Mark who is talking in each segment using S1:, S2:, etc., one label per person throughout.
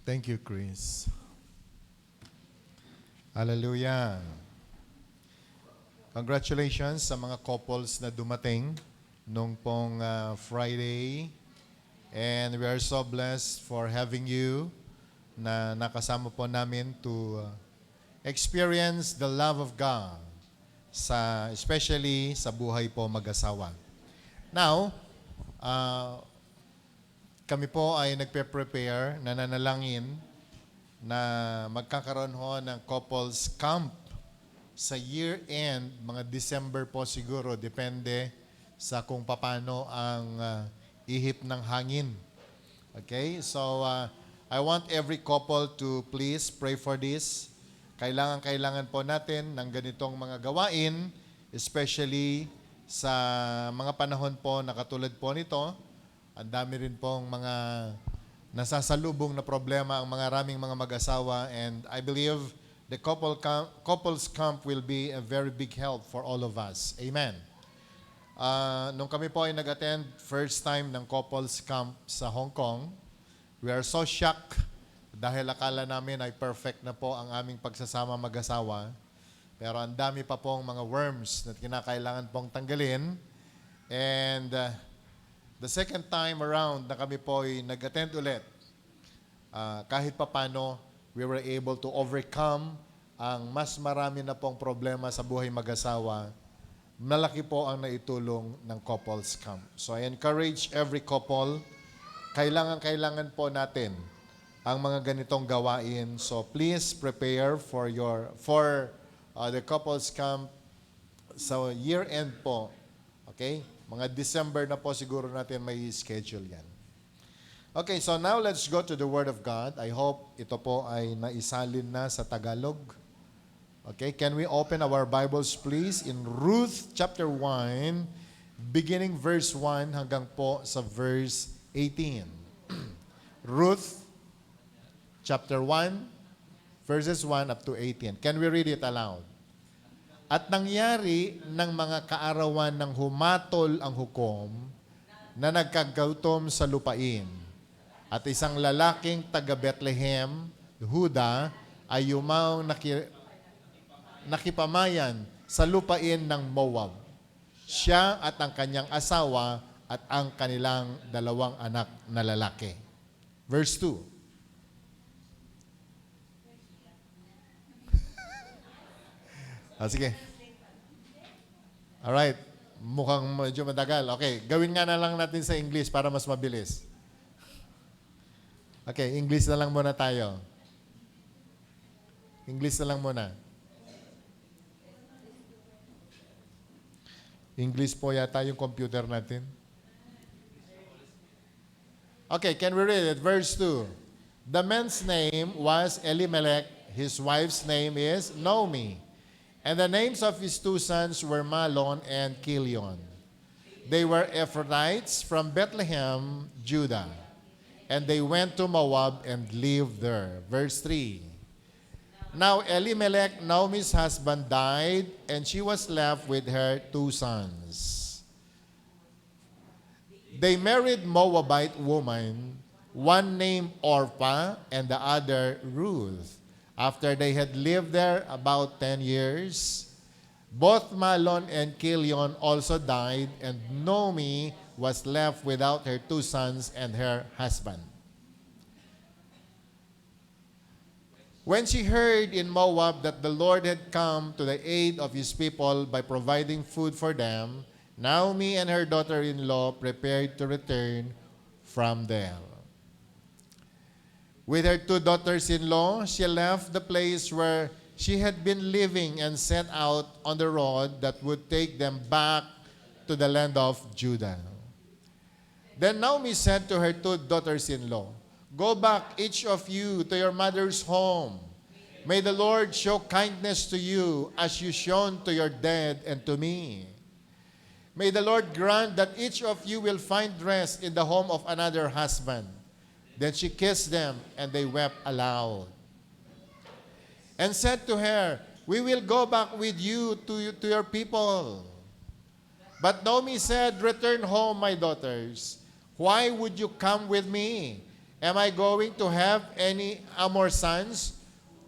S1: Thank you, Chris. Hallelujah. Congratulations sa mga couples na dumating nung pong Friday. And we are so blessed for having you na nakasama po namin to experience the love of God, especially sa buhay po mag-asawa. Now, kami po ay nagpe-prepare, nananalangin na magkakaroon ho ng couples camp sa year-end, mga December po siguro, depende sa kung paano ang ihip ng hangin. Okay? So, I want every couple to please pray for this. Kailangan po natin ng ganitong mga gawain, especially sa mga panahon po na katulad po nito. Ang dami rin pong mga nasasalubong na problema ang maraming mga mag-asawa, and I believe the couples camp will be a very big help for all of us. Amen. Nung kami po ay nag-attend first time ng couples camp sa Hong Kong, we are so shocked dahil akala namin ay perfect na po ang aming pagsasama mag-asawa. Pero ang dami pa pong mga worms na kinakailangan pong tanggalin. And the second time around na kami po ay nag-attend ulit, kahit papano, we were able to overcome ang mas marami na pong problema sa buhay mag-asawa. Malaki po ang naitulong ng couples camp. So I encourage every couple, kailangan po natin ang mga ganitong gawain. So please prepare for the couples camp sa year-end po. Okay? Mga December na po siguro natin may schedule yan. Okay, so now let's go to the Word of God. I hope ito po ay naisalin na sa Tagalog. Okay, can we open our Bibles please in Ruth chapter 1, beginning verse 1 hanggang po sa verse 18. Ruth chapter 1, verses 1 up to 18. Can we read it aloud? At nangyari ng mga kaarawan ng humatol ang hukom na nagkagautom sa lupain. At isang lalaking taga Bethlehem, Huda, ay yumaong nakipamayan sa lupain ng Moab. Siya at ang kanyang asawa at ang kanilang 2 anak na lalaki. Verse 2. Sige. Alright. Mukhang medyo matagal. Okay, gawin nga na lang natin sa English para mas mabilis. Okay, English na lang muna tayo. English na lang muna. English po yata yung computer natin. Okay, can we read it? Verse 2. The man's name was Elimelech. His wife's name is Naomi. And the names of his 2 sons were Mahlon and Chilion. They were Ephrathites from Bethlehem, Judah. And they went to Moab and lived there. Verse 3. Now Elimelech, Naomi's husband, died, and she was left with her 2 sons. They married Moabite women, one named Orpah and the other Ruth. After they had lived there about 10 years, both Mahlon and Chilion also died, and Naomi was left without her 2 sons and her husband. When she heard in Moab that the Lord had come to the aid of his people by providing food for them, Naomi and her daughter-in-law prepared to return from there. With her 2 daughters-in-law, she left the place where she had been living and set out on the road that would take them back to the land of Judah. Then Naomi said to her 2 daughters-in-law, "Go back, each of you, to your mother's home. May the Lord show kindness to you as you shown to your dead and to me. May the Lord grant that each of you will find rest in the home of another husband." Then she kissed them, and they wept aloud. And said to her, "We will go back with you to your people." But Naomi said, "Return home, my daughters. Why would you come with me? Am I going to have any more sons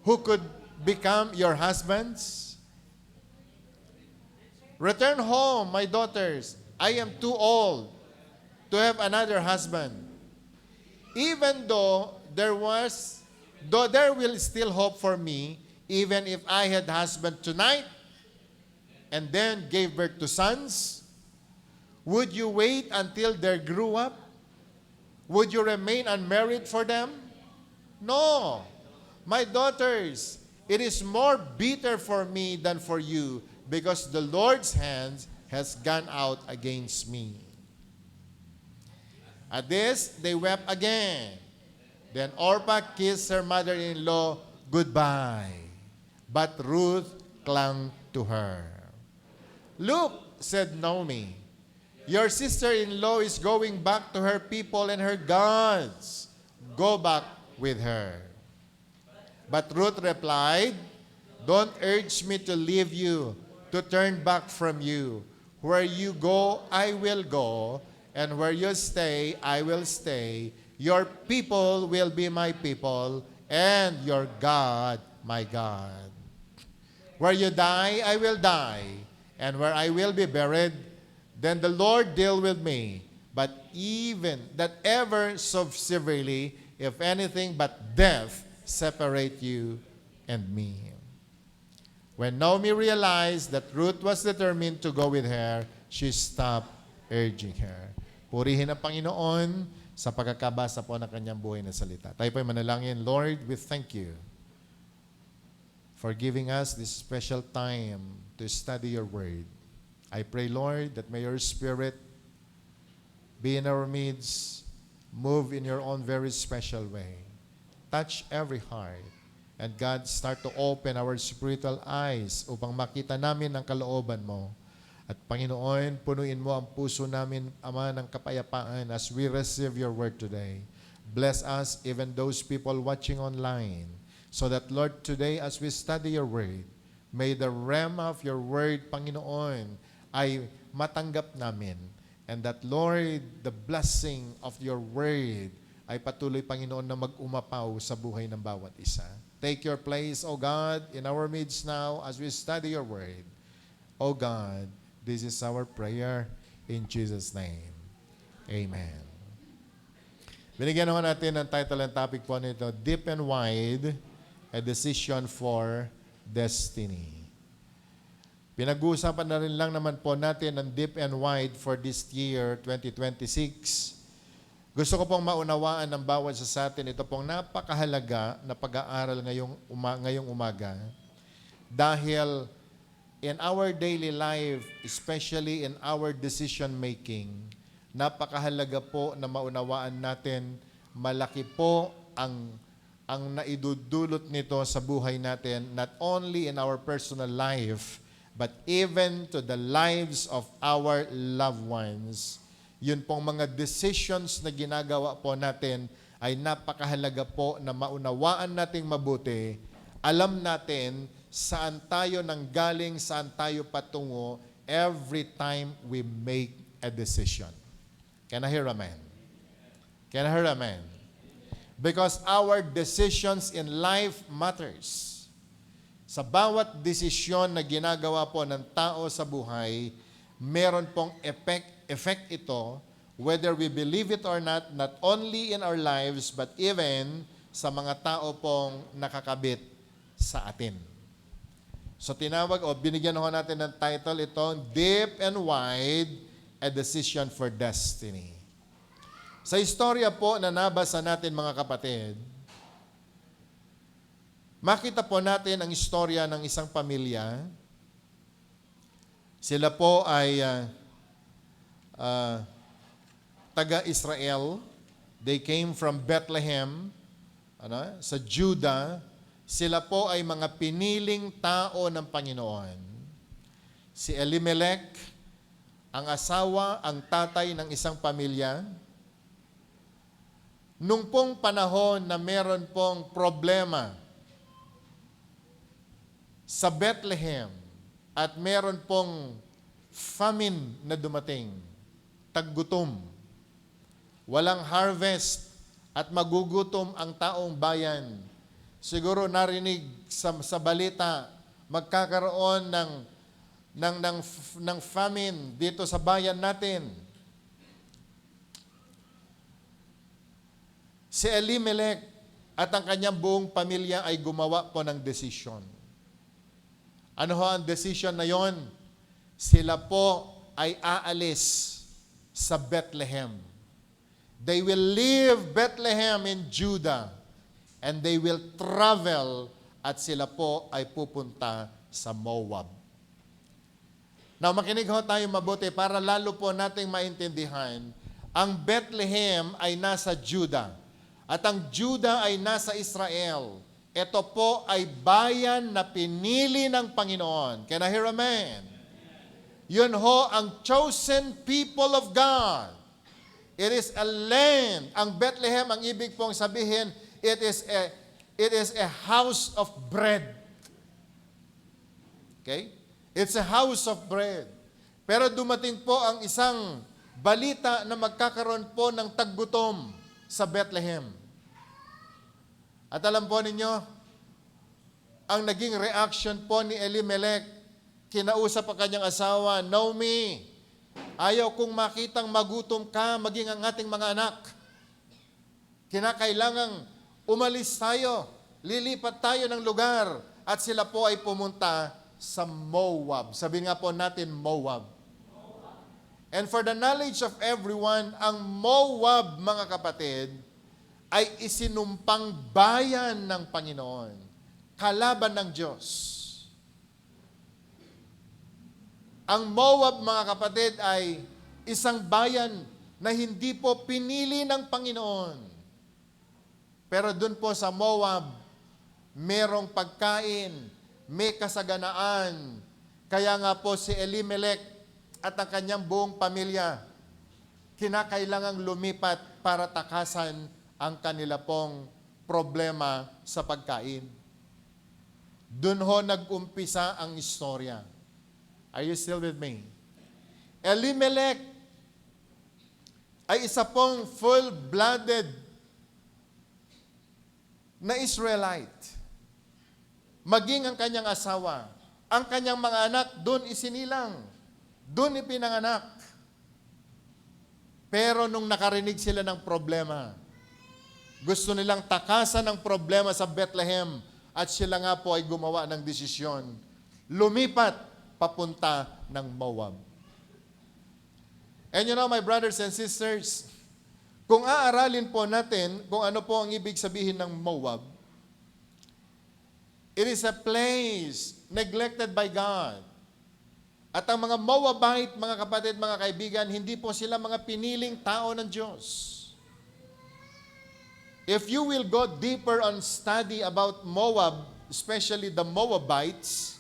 S1: who could become your husbands? Return home, my daughters. I am too old to have another husband. Even though there will still hope for me, even if I had husband tonight and then gave birth to sons, would you wait until they grew up? Would you remain unmarried for them? No. My daughters, it is more bitter for me than for you, because the Lord's hand has gone out against me. At this, they wept again. Then Orpah kissed her mother-in-law goodbye, but Ruth clung to her. Look, said Naomi, your sister-in-law is going back to her people and her gods. Go back with her. But Ruth replied, don't urge me to leave you, to turn back from you. Where you go, I will go, and where you stay, I will stay. Your people will be my people, and your God, my God. Where you die, I will die, and where I will be buried, then the Lord deal with me. But even that ever so severely, if anything but death separate you and me. When Naomi realized that Ruth was determined to go with her, she stopped urging her. Purihin ang Panginoon sa pagkakabasa po ng kanyang buhay na salita. Tayo po'y manalangin. Lord, we thank you for giving us this special time to study your word. I pray, Lord, that may your Spirit be in our midst, move in your own very special way. Touch every heart. And God, start to open our spiritual eyes upang makita namin ang kalooban mo. At Panginoon, punuin mo ang puso namin, Ama, ng kapayapaan as we receive your word today. Bless us, even those people watching online, so that, Lord, today as we study your word, may the rema of your word, Panginoon, ay matanggap namin. And that, Lord, the blessing of your word ay patuloy, Panginoon, na mag-umapaw sa buhay ng bawat isa. Take your place, O God, in our midst now as we study your word. O God, this is our prayer in Jesus' name. Amen. Binigyan naman natin ng title and topic po nito, Deep and Wide, a Decision for Destiny. Pinag-uusapan na rin lang naman po natin ang deep and wide for this year, 2026. Gusto ko pong maunawaan ng bawat sa atin ito pong napakahalaga na pag-aaral ngayong umaga. Dahil in our daily life, especially in our decision making, napakahalaga po na maunawaan natin, malaki po ang naidudulot nito sa buhay natin, not only in our personal life, but even to the lives of our loved ones. Yun pong mga decisions na ginagawa po natin ay napakahalaga po na maunawaan nating mabuti. Alam natin saan tayo nanggaling, saan tayo patungo every time we make a decision. Can I hear amen? Can I hear amen? Because our decisions in life matters. Sa bawat desisyon na ginagawa po ng tao sa buhay, meron pong effect ito, whether we believe it or not only in our lives, but even sa mga tao pong nakakabit sa atin. So binigyan ho natin ng title itong Deep and Wide, a Decision for Destiny. Sa istorya po na nabasa natin mga kapatid, makita po natin ang istorya ng isang pamilya. Sila po ay taga-Israel. They came from Bethlehem, sa Judah. Sila po ay mga piniling tao ng Panginoon. Si Elimelech, ang asawa, ang tatay ng isang pamilya. Nung pong panahon na meron pong problema sa Bethlehem at meron pong famine na dumating, taggutom, walang harvest at magugutom ang taong bayan. Siguro narinig sa balita, magkakaroon ng famine dito sa bayan natin. Si Elimelech at ang kanyang buong pamilya ay gumawa po ng desisyon. Ano ho ang desisyon na yon? Sila po ay aalis sa Bethlehem. They will leave Bethlehem in Judah and they will travel at sila po ay pupunta sa Moab. Now, makinig ho tayo mabuti para lalo po nating maintindihan, ang Bethlehem ay nasa Judah at ang Judah ay nasa Israel. Ito po ay bayan na pinili ng Panginoon. Can I hear amen? Yun ho ang chosen people of God. It is a land. Ang Bethlehem, ang ibig pong sabihin, it is a house of bread. Okay? It's a house of bread. Pero dumating po ang isang balita na magkakaroon po ng taggutom sa Bethlehem. At alam po ninyo, ang naging reaction po ni Elimelech, kinausap ang kanyang asawa, Naomi, ayaw kong makitang magutom ka, maging ang ating mga anak. Kinakailangang umalis tayo, lilipat tayo ng lugar, at sila po ay pumunta sa Moab. Sabihin nga po natin, Moab. And for the knowledge of everyone, ang Moab, mga kapatid, ay isinumpang bayan ng Panginoon, kalaban ng Diyos. Ang Moab, mga kapatid, ay isang bayan na hindi po pinili ng Panginoon. Pero dun po sa Moab, merong pagkain, may kasaganaan. Kaya nga po si Elimelech at ang kanyang buong pamilya, kinakailangang lumipat para takasan ang kanila pong problema sa pagkain. Doon ho nag-umpisa ang istorya. Are you still with me? Elimelech ay isa pong full-blooded na Israelite. Maging ang kanyang asawa, ang kanyang mga anak, doon isinilang, doon ipinanganak. Pero nung nakarinig sila ng problema, gusto nilang takasan ang problema sa Bethlehem at sila nga po ay gumawa ng desisyon. Lumipat papunta ng Moab. And you know, my brothers and sisters, kung aaralin po natin kung ano po ang ibig sabihin ng Moab, it is a place neglected by God. At ang mga Moabite, mga kapatid, mga kaibigan, hindi po sila mga piniling tao ng Diyos. If you will go deeper on study about Moab, especially the Moabites,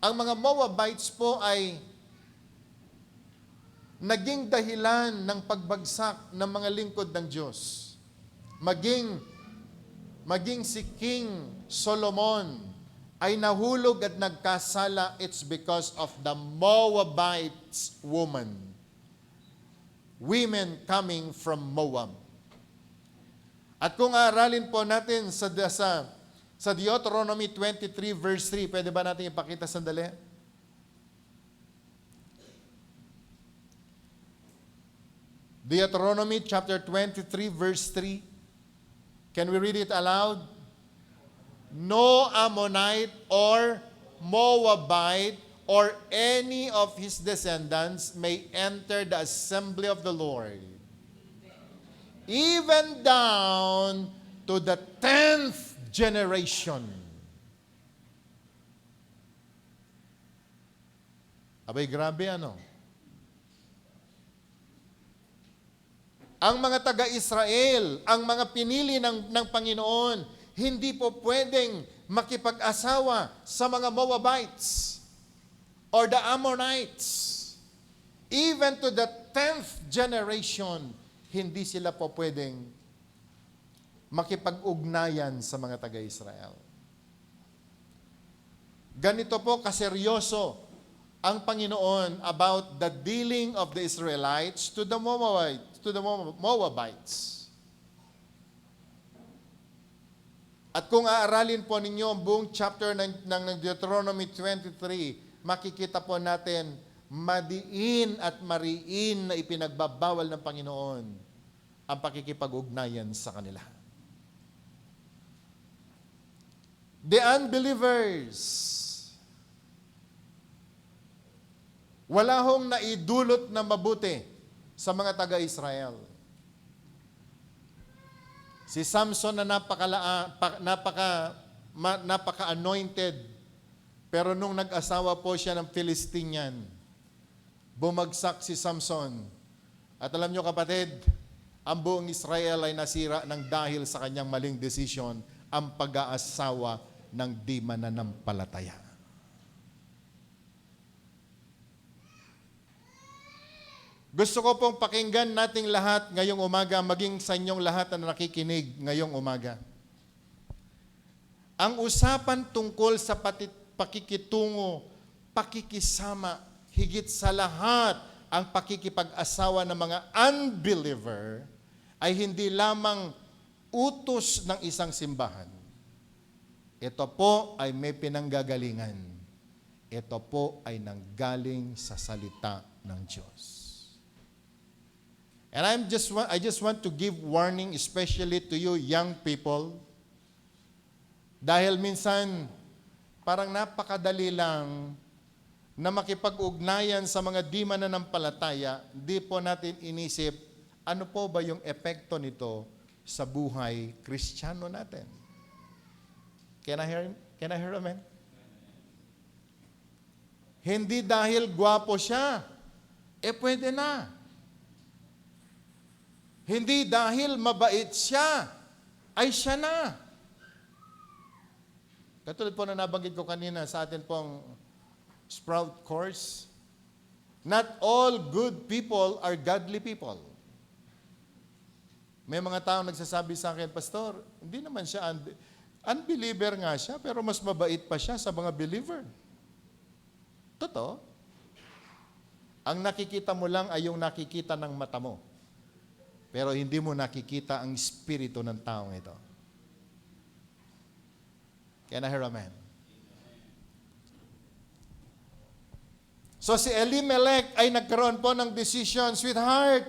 S1: ang mga Moabites po ay naging dahilan ng pagbagsak ng mga lingkod ng Diyos. Maging si King Solomon ay nahulog at nagkasala, it's because of the Moabites woman. Women coming from Moab. At kung aralin po natin sa Deuteronomy 23 verse 3, pwede ba natin ipakita sandali? Deuteronomy chapter 23 verse 3. Can we read it aloud? No Ammonite or Moabite or any of his descendants may enter the assembly of the Lord, even down to the 10th generation. Abay, grabe ano? Ang mga taga-Israel, ang mga pinili ng Panginoon, hindi po pwedeng makipag-asawa sa mga Moabites or the Ammonites. Even to the 10th generation, hindi sila po pwedeng makipag-ugnayan sa mga taga-Israel. Ganito po kaseryoso ang Panginoon about the dealing of the Israelites to the to the Moabites. At kung aaralin po ninyo ang buong chapter ng Deuteronomy 23, makikita po natin madiin at mariin na ipinagbabawal ng Panginoon ang pakikipag-ugnayan sa kanila. The unbelievers, wala hong naidulot na mabuti sa mga taga-Israel. Si Samson na napaka-anointed, pero nung nag-asawa po siya ng Philistinian, bumagsak si Samson. At alam nyo kapatid, ang buong Israel ay nasira ng dahil sa kanyang maling desisyon, ang pag-aasawa ng di mananampalataya. Gusto ko pong pakinggan nating lahat ngayong umaga, maging sa inyong lahat na nakikinig ngayong umaga. Ang usapan tungkol sa pakikitungo, pakikisama, higit sa lahat, ang pakikipag-asawa ng mga unbeliever ay hindi lamang utos ng isang simbahan. Ito po ay may pinanggagalingan. Ito po ay nanggaling sa salita ng Diyos. And I just want to give warning especially to you young people. Dahil minsan, parang napakadali lang na makipag-ugnayan sa mga di mananampalataya, di po natin inisip, ano po ba yung epekto nito sa buhay Kristiyano natin? Can I hear amen? Hindi dahil gwapo siya, pwede na. Hindi dahil mabait siya, ay siya na. Katulad po na nabanggit ko kanina sa atin pong Sprout course, not all good people are godly people. May mga tao nagsasabi sa akin, Pastor, hindi naman siya unbeliever nga siya, pero mas mabait pa siya sa mga believer. Totoo. Ang nakikita mo lang ay yung nakikita ng mata mo. Pero hindi mo nakikita ang espiritu ng taong ito. Can I hear amen? So si Elimelech ay nagkaroon po ng decision, sweetheart,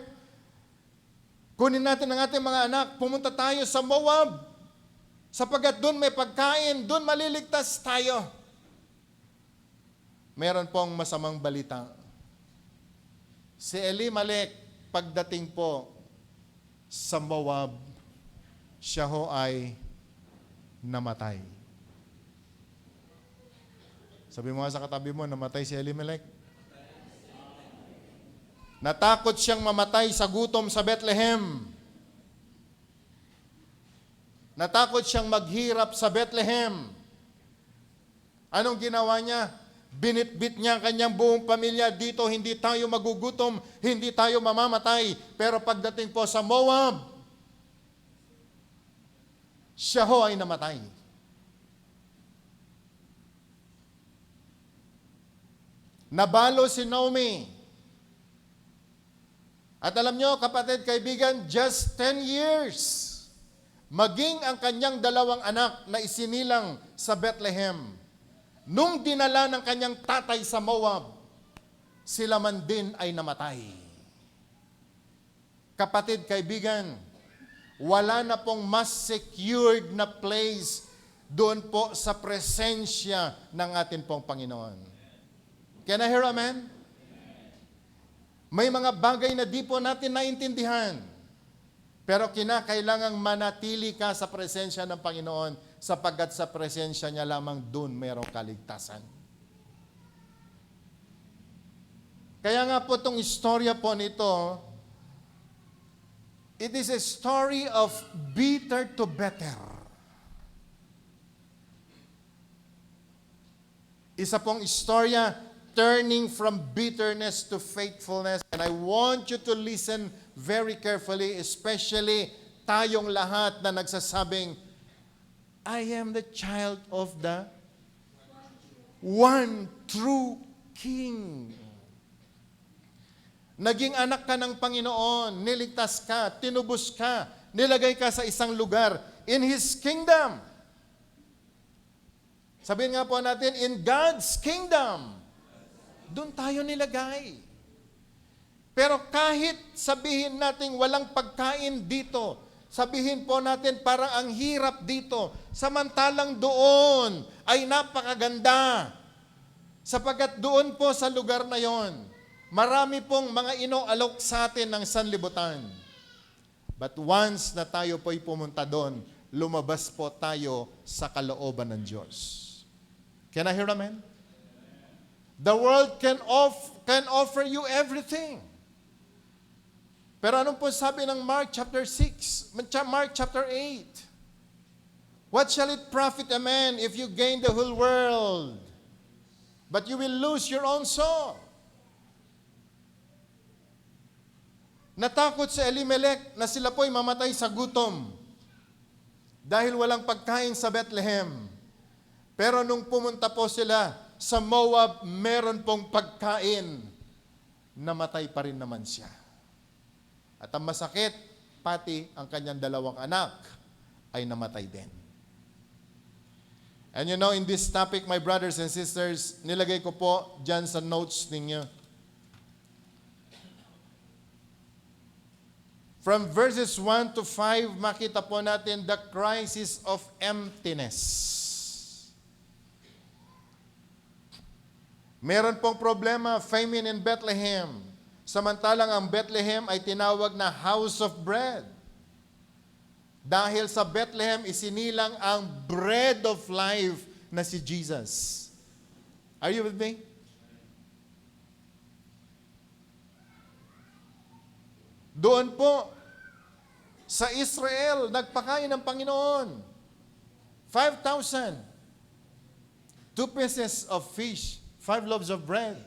S1: kunin natin ang ating mga anak, pumunta tayo sa Moab. Sapagat doon may pagkain, doon maliligtas tayo. Meron pong masamang balita. Si Elimelech, pagdating po sa Moab, siya ho ay namatay. Sabi mo nga sa katabi mo, namatay si Elimelech. Natakot siyang mamatay sa gutom sa Bethlehem. Natakot siyang maghirap sa Bethlehem. Anong ginawa niya? Binitbit niya ang kanyang buong pamilya. Dito hindi tayo magugutom, hindi tayo mamamatay. Pero pagdating po sa Moab, siya ho ay namatay. Nabalo si Naomi. At alam nyo, kapatid, kaibigan, just 10 years. Maging ang kanyang dalawang anak na isinilang sa Bethlehem. Nung dinala ng kanyang tatay sa Moab, sila man din ay namatay. Kapatid, kaibigan, wala na pong mas secured na place doon po sa presensya ng atin pong Panginoon. Can I hear amen? May mga bagay na di po natin naintindihan. Pero kinakailangang manatili ka sa presensya ng Panginoon sapagkat sa presensya niya lamang doon mayroong kaligtasan. Kaya nga po itong istorya po nito, it is a story of bitter to better. Isa pong istorya turning from bitterness to faithfulness. And I want you to listen very carefully, especially tayong lahat na nagsasabing, I am the child of the one true King. Naging anak ka ng Panginoon, niligtas ka, tinubos ka, nilagay ka sa isang lugar in His kingdom. Sabihin nga po natin, in God's kingdom. Doon tayo nilagay. Pero kahit sabihin natin walang pagkain dito, sabihin po natin parang ang hirap dito, samantalang doon ay napakaganda. Sapagkat doon po sa lugar na yon, marami pong mga inoalok sa atin ng sanlibutan. But once na tayo po'y pumunta doon, lumabas po tayo sa kalooban ng Diyos. Can I hear amen? The world can offer you everything. Pero anong po sabi ng Mark chapter 6, Mark chapter 8? What shall it profit a man if you gain the whole world, but you will lose your own soul? Natakot si Elimelech na sila po'y mamatay sa gutom dahil walang pagkain sa Bethlehem. Pero nung pumunta po sila sa Moab, meron pong pagkain, namatay pa rin naman siya. At ang masakit, pati ang kanyang dalawang anak ay namatay din. And you know, in this topic, my brothers and sisters, nilagay ko po dyan sa notes ninyo. From verses 1 to 5, makita po natin the crisis of emptiness. Meron pong problema, famine in Bethlehem. Samantalang ang Bethlehem ay tinawag na house of bread. Dahil sa Bethlehem, isinilang ang bread of life na si Jesus. Are you with me? Doon po, sa Israel, nagpakain ng Panginoon. 5,000. 2 pieces of fish, 5 loaves of bread.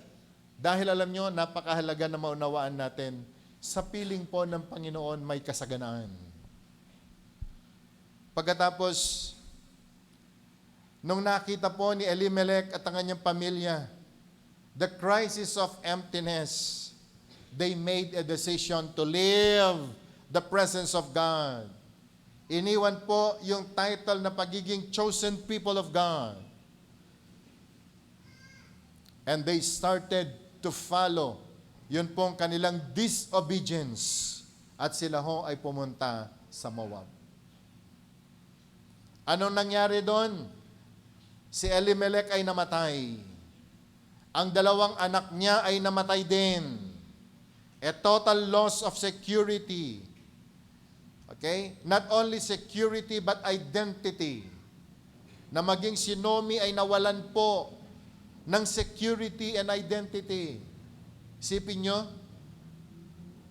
S1: Dahil alam nyo, napakahalaga na maunawaan natin, sa piling po ng Panginoon may kasaganaan. Pagkatapos, nung nakita po ni Elimelech at ang kanyang pamilya, the crisis of emptiness, they made a decision to leave the presence of God. Iniwan po yung title na pagiging chosen people of God. And they started to follow. Yun pong kanilang disobedience. At sila ho ay pumunta sa Moab. Anong nangyari doon? Si Elimelech ay namatay. Ang dalawang anak niya ay namatay din. A total loss of security. Okay? Not only security but identity. Na maging si Noemi ay nawalan po ng security and identity. Isipin nyo,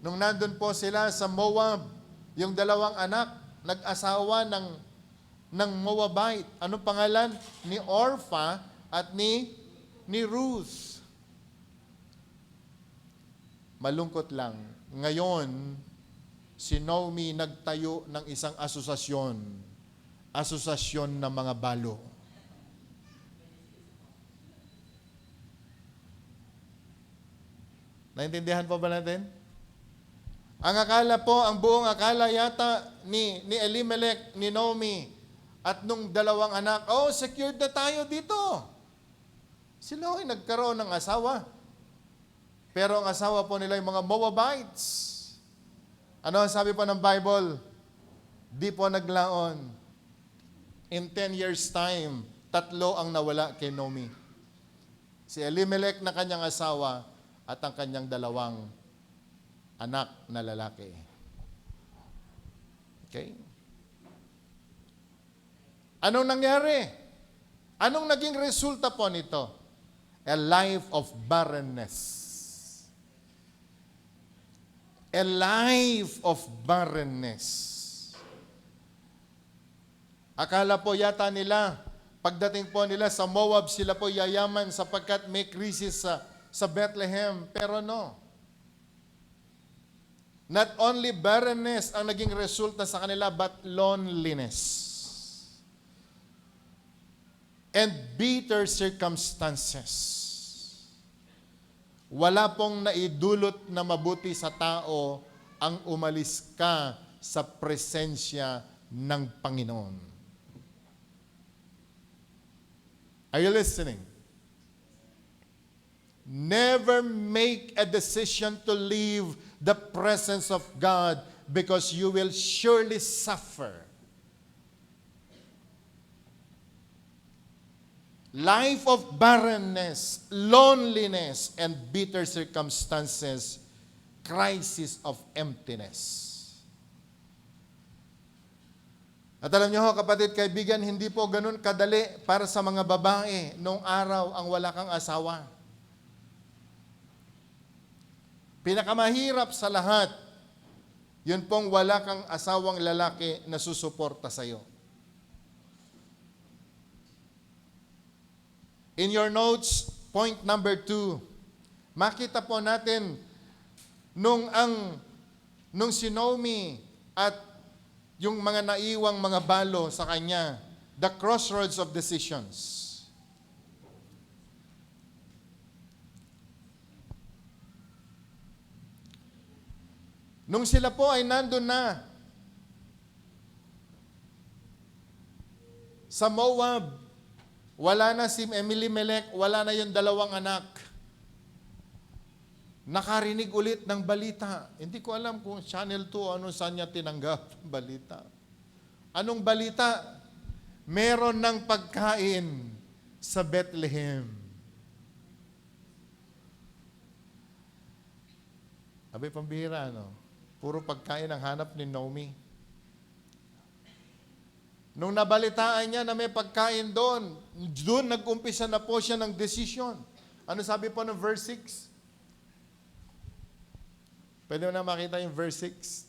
S1: nung nandun po sila sa Moab, yung dalawang anak, nag-asawa ng Moabite. Anong pangalan? Ni Orpha at ni Ruth. Malungkot lang. Ngayon, si Naomi nagtayo ng isang asosasyon. Asosasyon ng mga balo. Naintindihan po ba natin? Ang akala po, ang buong akala yata ni Elimelech, ni Naomi, at nung dalawang anak, secured na tayo dito. Sila ay nagkaroon ng asawa. Pero ang asawa po nila yung mga Moabites. Ano ang sabi po ng Bible? Di po naglaon. In 10 years time, 3 ang nawala kay Naomi. Si Elimelech na kanyang asawa at ang kanyang dalawang anak na lalaki. Okay? Anong nangyari? Anong naging resulta po nito? A life of barrenness. A life of barrenness. Akala po yata nila, pagdating po nila sa Moab, sila po yayaman sapagkat may krisis sa Bethlehem. Pero no. Not only barrenness ang naging resulta sa kanila, but loneliness. And bitter circumstances. wala pong naidulot na mabuti sa tao ang umalis ka sa presensya ng Panginoon. Are you listening? Never make a decision to leave the presence of God because you will surely suffer. Life of barrenness, loneliness, and bitter circumstances, crisis of emptiness. At alam niyo ho, kapatid, kaibigan, hindi po ganun kadali para sa mga babae noong araw ang wala kang asawa. Pinakamahirap sa lahat, yun pong wala kang asawang lalaki na susuporta sa iyo. In your notes, point number 2, makita po natin nung si Naomi at yung mga naiwang mga balo sa kanya, the crossroads of decisions. Nung sila po ay nandun na sa Moab, wala na si Elimelech, wala na yung dalawang anak. Nakarinig ulit ng balita. Hindi ko alam kung Channel 2 ano saan niya tinanggap ang balita. Anong balita? Meron ng pagkain sa Bethlehem. Abay, pambihira, no? Puro pagkain ang hanap ni Naomi. Nung nabalitaan niya na may pagkain doon nag-umpisa na po siya ng desisyon. Ano sabi po ng verse 6? Pwede mo na makita yung verse 6.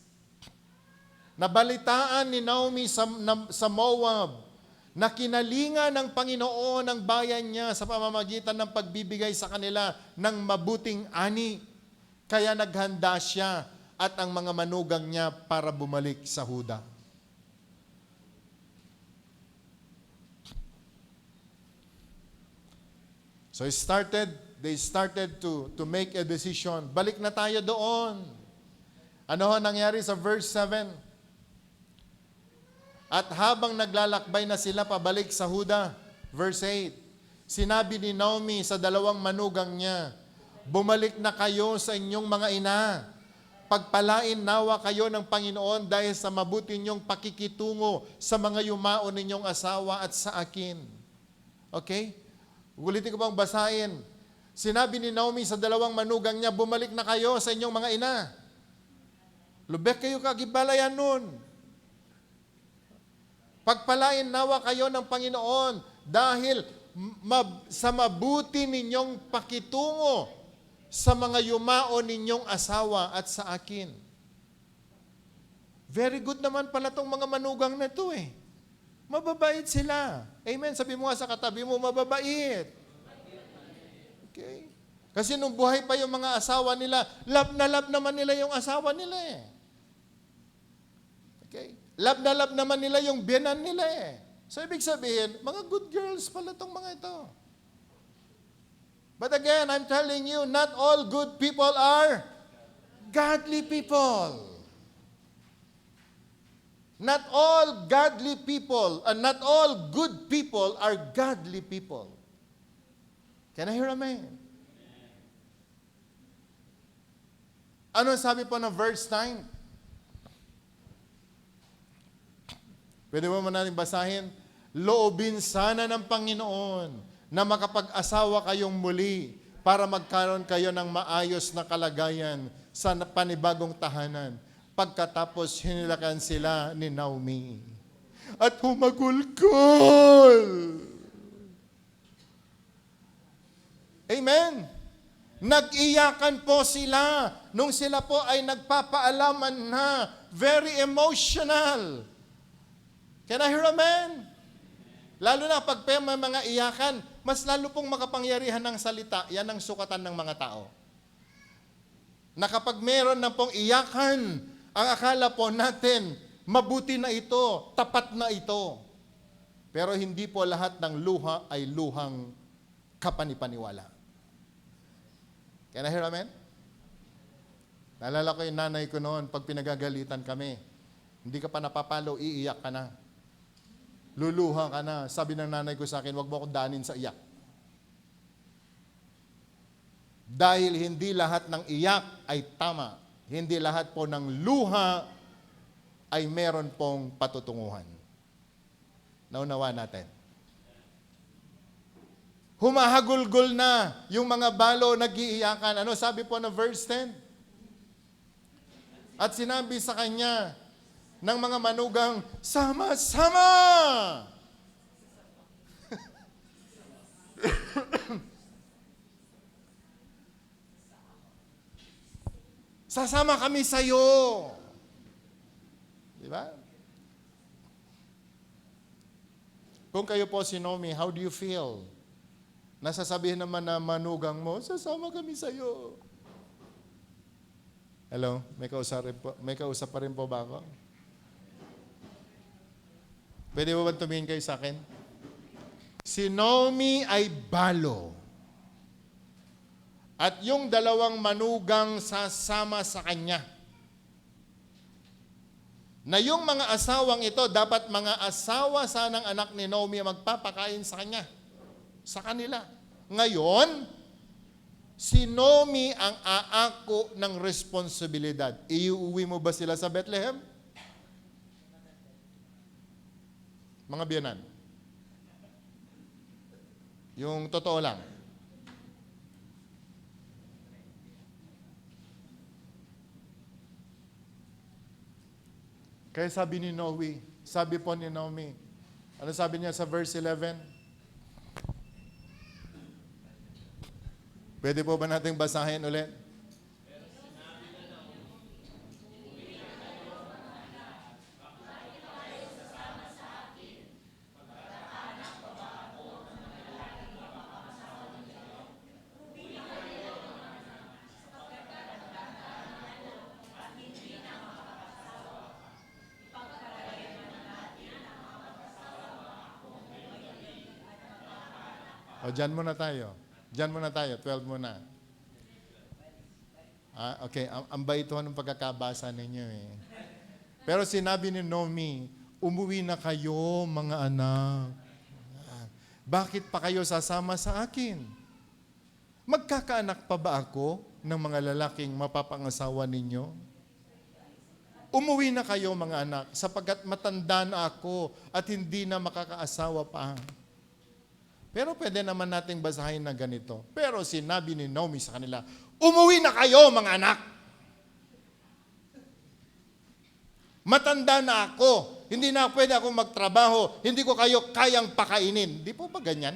S1: Nabalitaan ni Naomi sa Moab na kinalinga ng Panginoon ang bayan niya sa pamamagitan ng pagbibigay sa kanila ng mabuting ani. Kaya naghanda siya at ang mga manugang niya para bumalik sa Huda. So they started to make a decision. Balik na tayo doon. Ano ho nangyari sa verse 7? At habang naglalakbay na sila pabalik sa Huda, verse 8, sinabi ni Naomi sa dalawang manugang niya, bumalik na kayo sa inyong mga ina. Pagpalain nawa kayo ng Panginoon dahil sa mabuti ninyong pakikitungo sa mga yumao ninyong asawa at sa akin. Okay? Ulitin ko bang basahin. Sinabi ni Naomi sa dalawang manugang niya, bumalik na kayo sa inyong mga ina. Lubek kayo kagibalayan nun. Pagpalain nawa kayo ng Panginoon dahil sa mabuti ninyong pakitungo sa mga yumao ninyong asawa at sa akin. Very good naman pala tong mga manugang na ito eh. Mababait sila. Amen. Sabi mo nga sa katabi mo, mababait. Okay. Kasi nung buhay pa yung mga asawa nila, love na love naman nila yung asawa nila eh. Okay. Love na love naman nila yung biyanan nila eh. So ibig sabihin, mga good girls pala tong mga ito. But again, I'm telling you, not all good people are godly people. Not all godly people, and not all good people are godly people. Can I hear amen? Ano sabi po ng verse 9? Pwede mo natin basahin? Loobin sana ng Panginoon na makapag-asawa kayong muli para magkaroon kayo ng maayos na kalagayan sa panibagong tahanan. Pagkatapos hinilakan sila ni Naomi. At humagulgol. Amen. Nag-iyakan po sila nung sila po ay nagpapaalaman na very emotional. Can I hear amen? Lalo na pag may mga iyakan, mas lalo pong makapangyarihan ng salita, yan ang sukatan ng mga tao. Na kapag meron na pong iyakan, ang akala po natin, mabuti na ito, tapat na ito. Pero hindi po lahat ng luha ay luhang kapanipaniwala. Can I hear amen? Naalala ko yung nanay ko noon, pag pinagagalitan kami, hindi ka pa napapalo, iiyak ka na. Luluha ka na. Sabi ng nanay ko sa akin, huwag mo akong danin sa iyak. Dahil hindi lahat ng iyak ay tama. Hindi lahat po ng luha ay meron pong patutunguhan. Naunawa natin. Humahagulgol na yung mga balo nag-iiyakan. Ano sabi po ng verse 10? At sinabi sa kanya ng mga manugang, sama-sama! Sasama kami sa iyo. Di ba? Kung kayo po si Nomi, how do you feel? Nasasabihin naman na manugang mo, sasama kami sa iyo. Hello? May kausap pa rin po ba ako? Pwede ba tumingin kayo sa akin? Si Nomi ay balo. At yung dalawang manugang sasama sa kanya. Na yung mga asawang ito, dapat mga asawa sanang anak ni Naomi magpapakain sa kanya. Sa kanila. Ngayon, si Naomi ang aako ng responsibilidad. Iuwi mo ba sila sa Bethlehem? Mga biyanan. Yung totoo lang. Kaya sabi ni Naomi, sabi po ni Naomi, ano sabi niya sa verse 11? Pwede po ba nating basahin ulit? O, dyan muna tayo. Dyan muna tayo. 12 muna. Okay. Ang baito ng pagkakabasa ninyo eh. Pero sinabi ni Naomi, umuwi na kayo mga anak. Bakit pa kayo sasama sa akin? Magkakaanak pa ba ako ng mga lalaking mapapangasawa ninyo? Umuwi na kayo mga anak sapagkat matanda na ako at hindi na makakaasawa pa. Pero pwede naman nating basahin na ganito. Pero sinabi ni Naomi sa kanila, umuwi na kayo mga anak. Matanda na ako. Hindi na pwede akong magtrabaho. Hindi ko kayo kayang pakainin. Di po ba ganyan?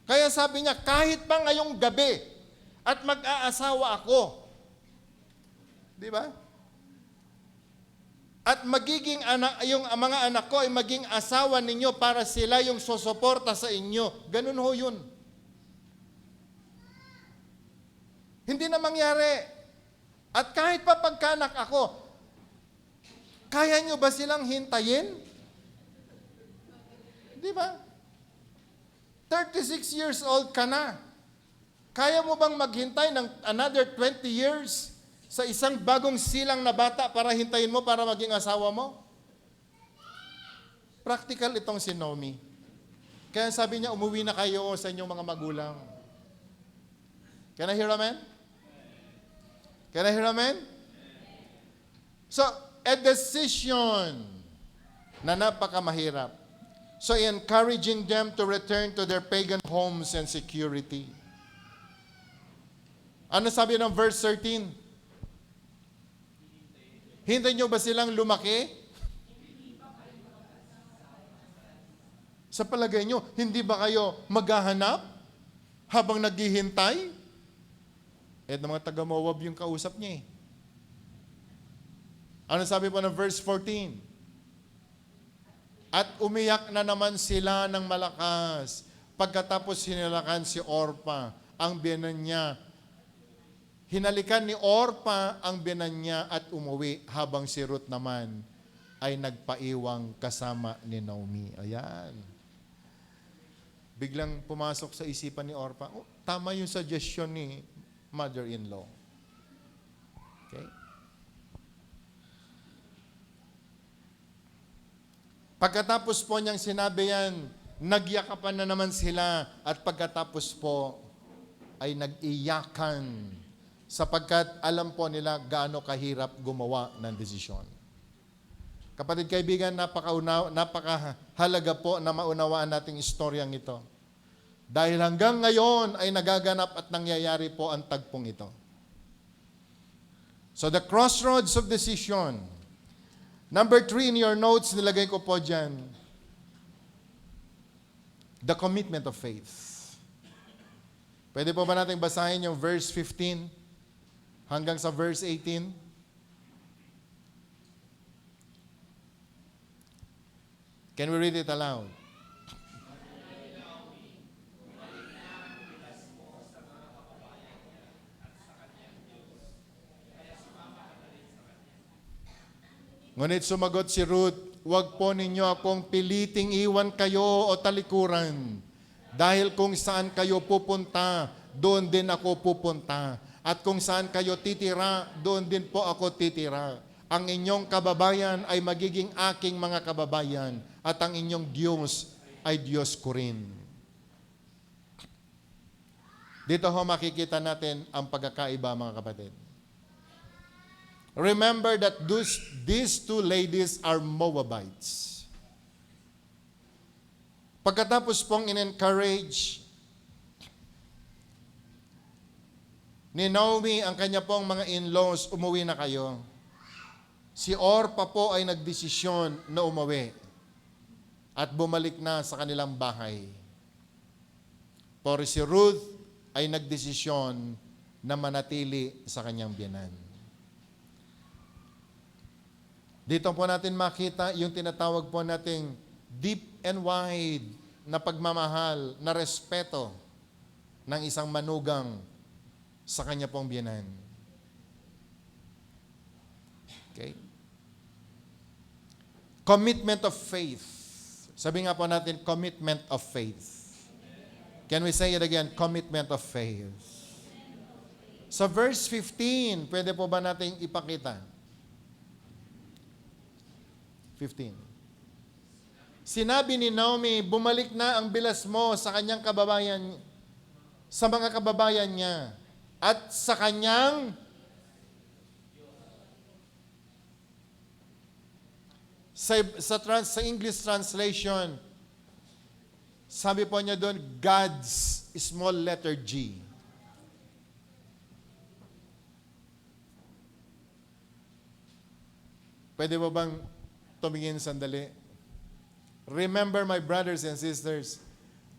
S1: Kaya sabi niya, kahit pa ngayong gabi at mag-aasawa ako. Di ba? At magiging yung mga anak ko ay maging asawa ninyo para sila yung susuporta sa inyo. Ganun ho yun. Hindi na mangyari. At kahit pa pagkanak ako, kaya nyo ba silang hintayin? Di ba? 36 years old ka na. Kaya mo bang maghintay ng another 20 years? Sa isang bagong silang na bata para hintayin mo para maging asawa mo? Practical itong si Naomi. Kaya sabi niya, umuwi na kayo sa inyong mga magulang. Can I hear amen? Can I hear amen? So, a decision na napakamahirap. So, encouraging them to return to their pagan homes and security. Ano sabi ng verse 13? Hintayin nyo ba silang lumaki? Sa palagay nyo, hindi ba kayo maghahanap habang naghihintay? Mga taga-Moab yung kausap niya eh. Ano sabi po ng verse 14? At umiyak na naman sila ng malakas. Pagkatapos hinalakan si Orpa, ang biyanan niya. Hinalikan ni Orpa ang biyanan niya at umuwi habang si Ruth naman ay nagpaiwang kasama ni Naomi. Ayan. Biglang pumasok sa isipan ni Orpa, tama yung suggestion ni mother-in-law. Okay? Pagkatapos po niyang sinabi yan, nagyakapan na naman sila at pagkatapos po ay nag-iyakan sapagkat alam po nila gaano kahirap gumawa ng desisyon. Kapatid kaibigan, napakahalaga po na maunawaan nating istoryang ito. Dahil hanggang ngayon ay nagaganap at nangyayari po ang tagpong ito. So the crossroads of decision. Number 3 in your notes, nilagay ko po dyan. The commitment of faith. Pwede po ba natin basahin yung verse 15 hanggang sa verse 18? Can we read it aloud? Ngunit sumagot si Ruth, "Huwag po ninyo akong piliting iwan kayo o talikuran. Dahil kung saan kayo pupunta, doon din ako pupunta. At kung saan kayo titira, doon din po ako titira. Ang inyong kababayan ay magiging aking mga kababayan, at ang inyong Diyos ay Diyos ko rin." Dito ho makikita natin ang pagkakaiba, mga kapatid. Remember that these two ladies are Moabites. Pagkatapos pong in-encourage ni Naomi ang kanya pong mga in-laws, umuwi na kayo. Si Orpah po ay nagdesisyon na umuwi at bumalik na sa kanilang bahay. Pero si Ruth ay nagdesisyon na manatili sa kanyang biyanan. Dito po natin makita yung tinatawag po nating deep and wide na pagmamahal, na respeto ng isang manugang sa kanya pong biyanan. Okay? Commitment of faith. Sabi nga po natin, commitment of faith. Can we say it again? Commitment of faith. Sa verse 15, pwede po ba natin ipakita? 15. Sinabi ni Naomi, bumalik na ang bilas mo sa kanyang kababayan, sa mga kababayan niya, at sa kanyang sa English translation, sabi po niya doon, God's small letter G. Pwede ba bang tumingin sandali? Remember, my brothers and sisters,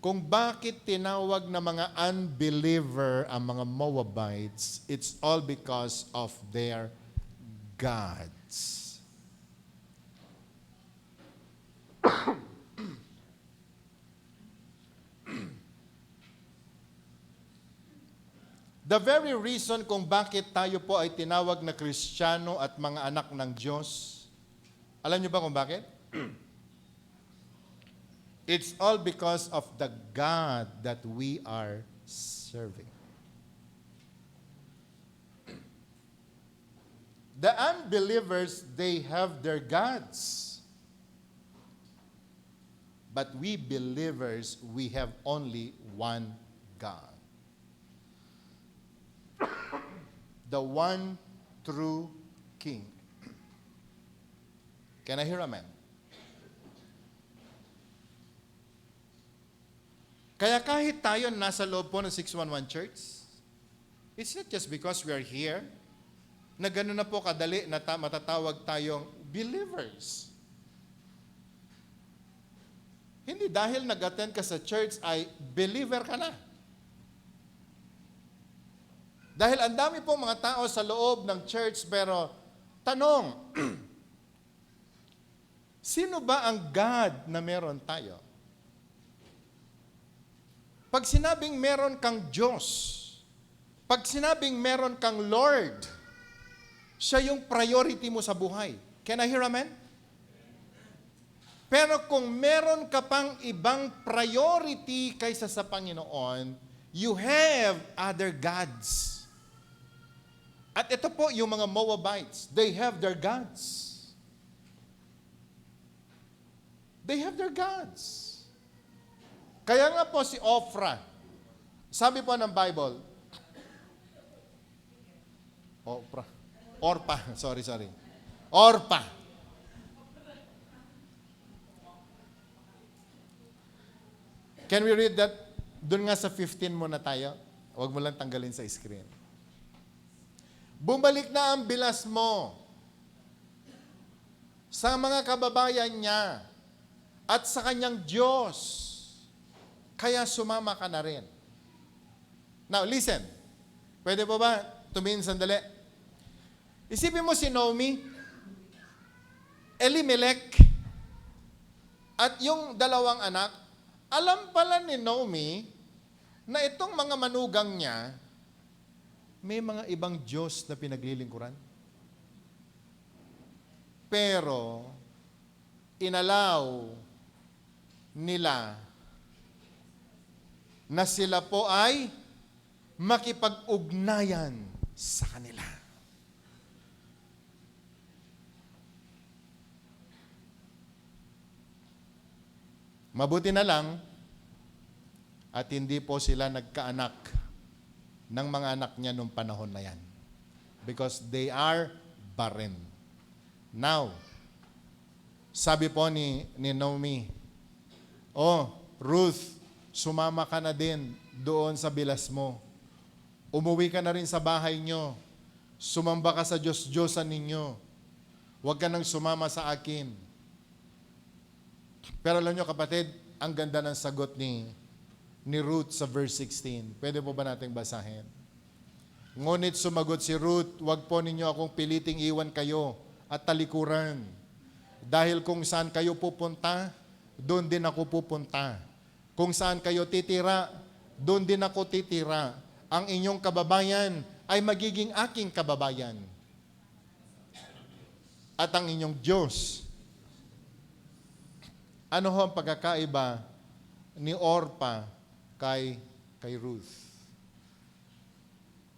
S1: kung bakit tinawag na mga unbeliever ang mga Moabites, it's all because of their gods. The very reason kung bakit tayo po ay tinawag na Kristiyano at mga anak ng Diyos, alam niyo ba kung bakit? It's all because of the God that we are serving. The unbelievers, they have their gods. But we believers, we have only one God. The one true King. Can I hear amen? Kaya kahit tayo nasa loob po ng 611 Church, it's not just because we are here, na gano'n na po kadali na matatawag tayong believers. Hindi dahil nag-attend ka sa church ay believer ka na. Dahil ang dami pong mga tao sa loob ng church, pero tanong, sino ba ang God na meron tayo? Pag sinabing meron kang Diyos, pag sinabing meron kang Lord, siya yung priority mo sa buhay. Can I hear amen? Pero kung meron ka pang ibang priority kaysa sa Panginoon, You have other gods. At ito po yung mga Moabites. They have their gods. They have their gods. Kaya nga po si Ophrah, sabi po ng Bible, Orpah. Can we read that? Doon nga sa 15 muna tayo. Huwag mo lang tanggalin sa screen. Bumalik na ang bilas mo sa mga kababayan niya at sa kanyang Diyos. Kaya sumama ka na rin. Now, listen. Pwede po ba tumingin sandali? Isipin mo si Naomi, Elimelech, at yung dalawang anak, alam pala ni Naomi na itong mga manugang niya, may mga ibang Diyos na pinaglilingkuran. Pero, inalaw nila na sila po ay makipag-ugnayan sa kanila. Mabuti na lang at hindi po sila nagkaanak ng mga anak niya nung panahon na yan. Because they are barren. Now, sabi po ni Naomi, Ruth, sumama ka na din doon sa bilas mo. Umuwi ka na rin sa bahay nyo. Sumamba ka sa Diyos-Diyosan ninyo. Huwag ka nang sumama sa akin. Pero alam nyo kapatid, ang ganda ng sagot ni Ruth sa verse 16. Pwede po ba nating basahin? Ngunit sumagot si Ruth, huwag po ninyo akong piliting iwan kayo at talikuran. Dahil kung saan kayo pupunta, doon din ako pupunta. Kung saan kayo titira, doon din ako titira. Ang inyong kababayan ay magiging aking kababayan. At ang inyong Diyos. Ano ho ang pagkakaiba ni Orpah kay Ruth?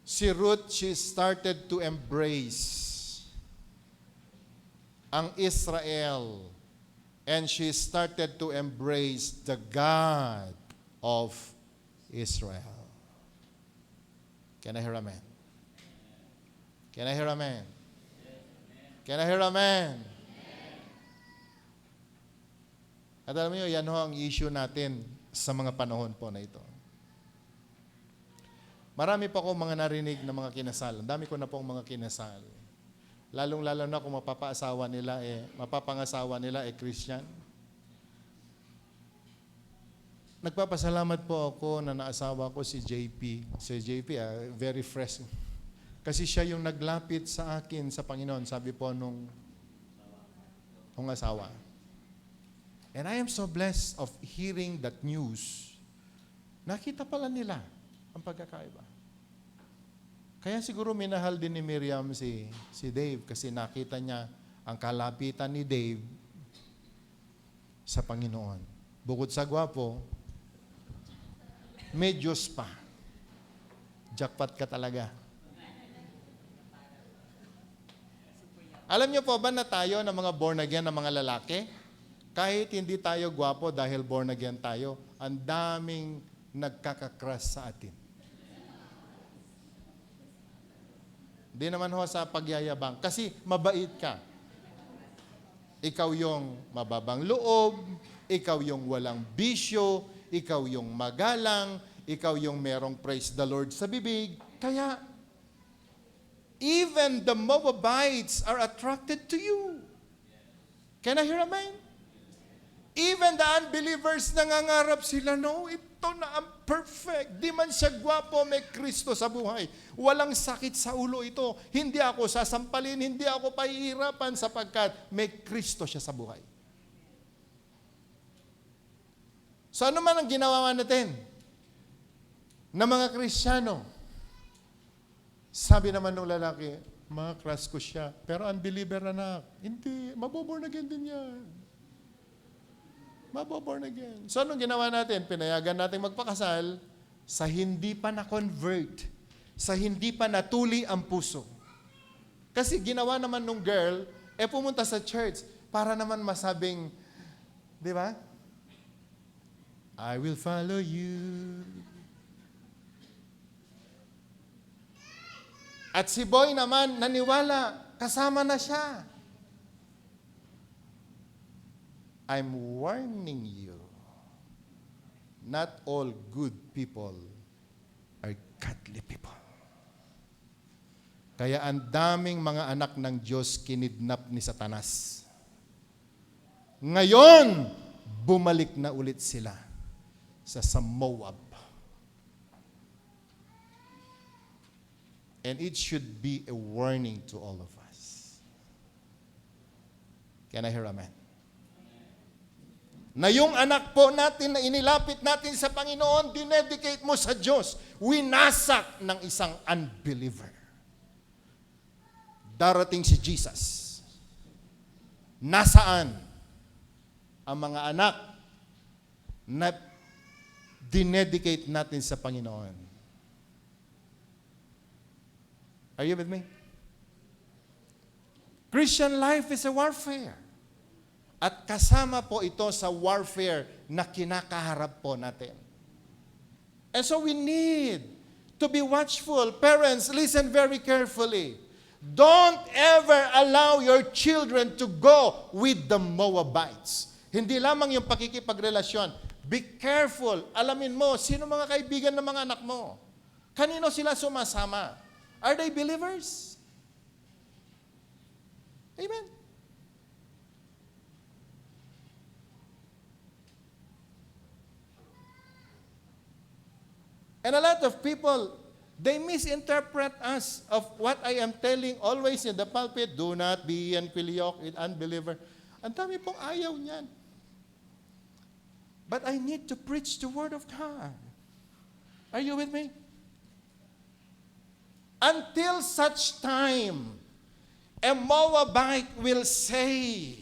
S1: Si Ruth, she started to embrace ang Israel and she started to embrace the God of Israel. Can I hear amen? Can I hear amen? Can I hear amen? At alam niyo, yan ho ang issue natin sa mga panahon po na ito. Marami pa akong mga narinig na mga kinasal. Ang dami ko na pong mga kinasal. Lalong-lalo na kung mapapangasawa nila Christian. Nagpapasalamat po ako na naasawa ko si JP. Si JP, very fresh. Kasi siya yung naglapit sa akin sa Panginoon, sabi po nung asawa. And I am so blessed of hearing that news. Nakita pala nila ang pagkakaiba. Kaya siguro minahal din ni Miriam si Dave kasi nakita niya ang kalapitan ni Dave sa Panginoon. Bukod sa gwapo, may Diyos pa. Jackpot ka talaga. Alam niyo po ba na tayo na mga born again na mga lalaki? Kahit hindi tayo gwapo dahil born again tayo, ang daming nagkakakrush sa atin. Di naman ho sa pagyayabang. Kasi mabait ka. Ikaw yung mababang loob, ikaw yung walang bisyo, ikaw yung magalang, ikaw yung merong praise the Lord sa bibig. Kaya, even the Moabites are attracted to you. Can I hear amen? Even the unbelievers nangangarap sila, no, ito na ang perfect. Di man siya gwapo, may Kristo sa buhay. Walang sakit sa ulo ito. Hindi ako sasampalin, hindi ako pahihirapan sapagkat may Kristo siya sa buhay. So ano man ang ginawa natin na mga Kristiyano? Sabi naman ng lalaki, mga crush ko siya, pero unbeliever anak. Hindi, maboborn again din yan. Maboborn again. So anong ginawa natin? Pinayagan natin magpakasal, sa hindi pa na-convert, sa hindi pa natuli ang puso. Kasi ginawa naman nung girl, pumunta sa church para naman masabing, di ba? I will follow you. At si boy naman, naniwala, kasama na siya. I'm warning you, not all good people are godly people. Kaya ang daming mga anak ng Diyos kinidnap ni Satanas. Ngayon, bumalik na ulit sila sa Moab. And it should be a warning to all of us. Can I hear amen? Na yung anak po natin na inilapit natin sa Panginoon, dinedicate mo sa Diyos, winasak ng isang unbeliever. Darating si Jesus. Nasaan ang mga anak na dinedicate natin sa Panginoon? Are you with me? Christian life is a warfare. At kasama po ito sa warfare na kinakaharap po natin. And so we need to be watchful. Parents, listen very carefully. Don't ever allow your children to go with the Moabites. Hindi lamang yung pakikipagrelasyon. Be careful. Alamin mo, sino mga kaibigan ng mga anak mo? Kanino sila sumasama? Are they believers? Amen. And a lot of people, they misinterpret us of what I am telling always in the pulpit, do not be unfilial with unbeliever. Ang dami pong ayaw niyan. But I need to preach the Word of God. Are you with me? Until such time, a Moabite will say,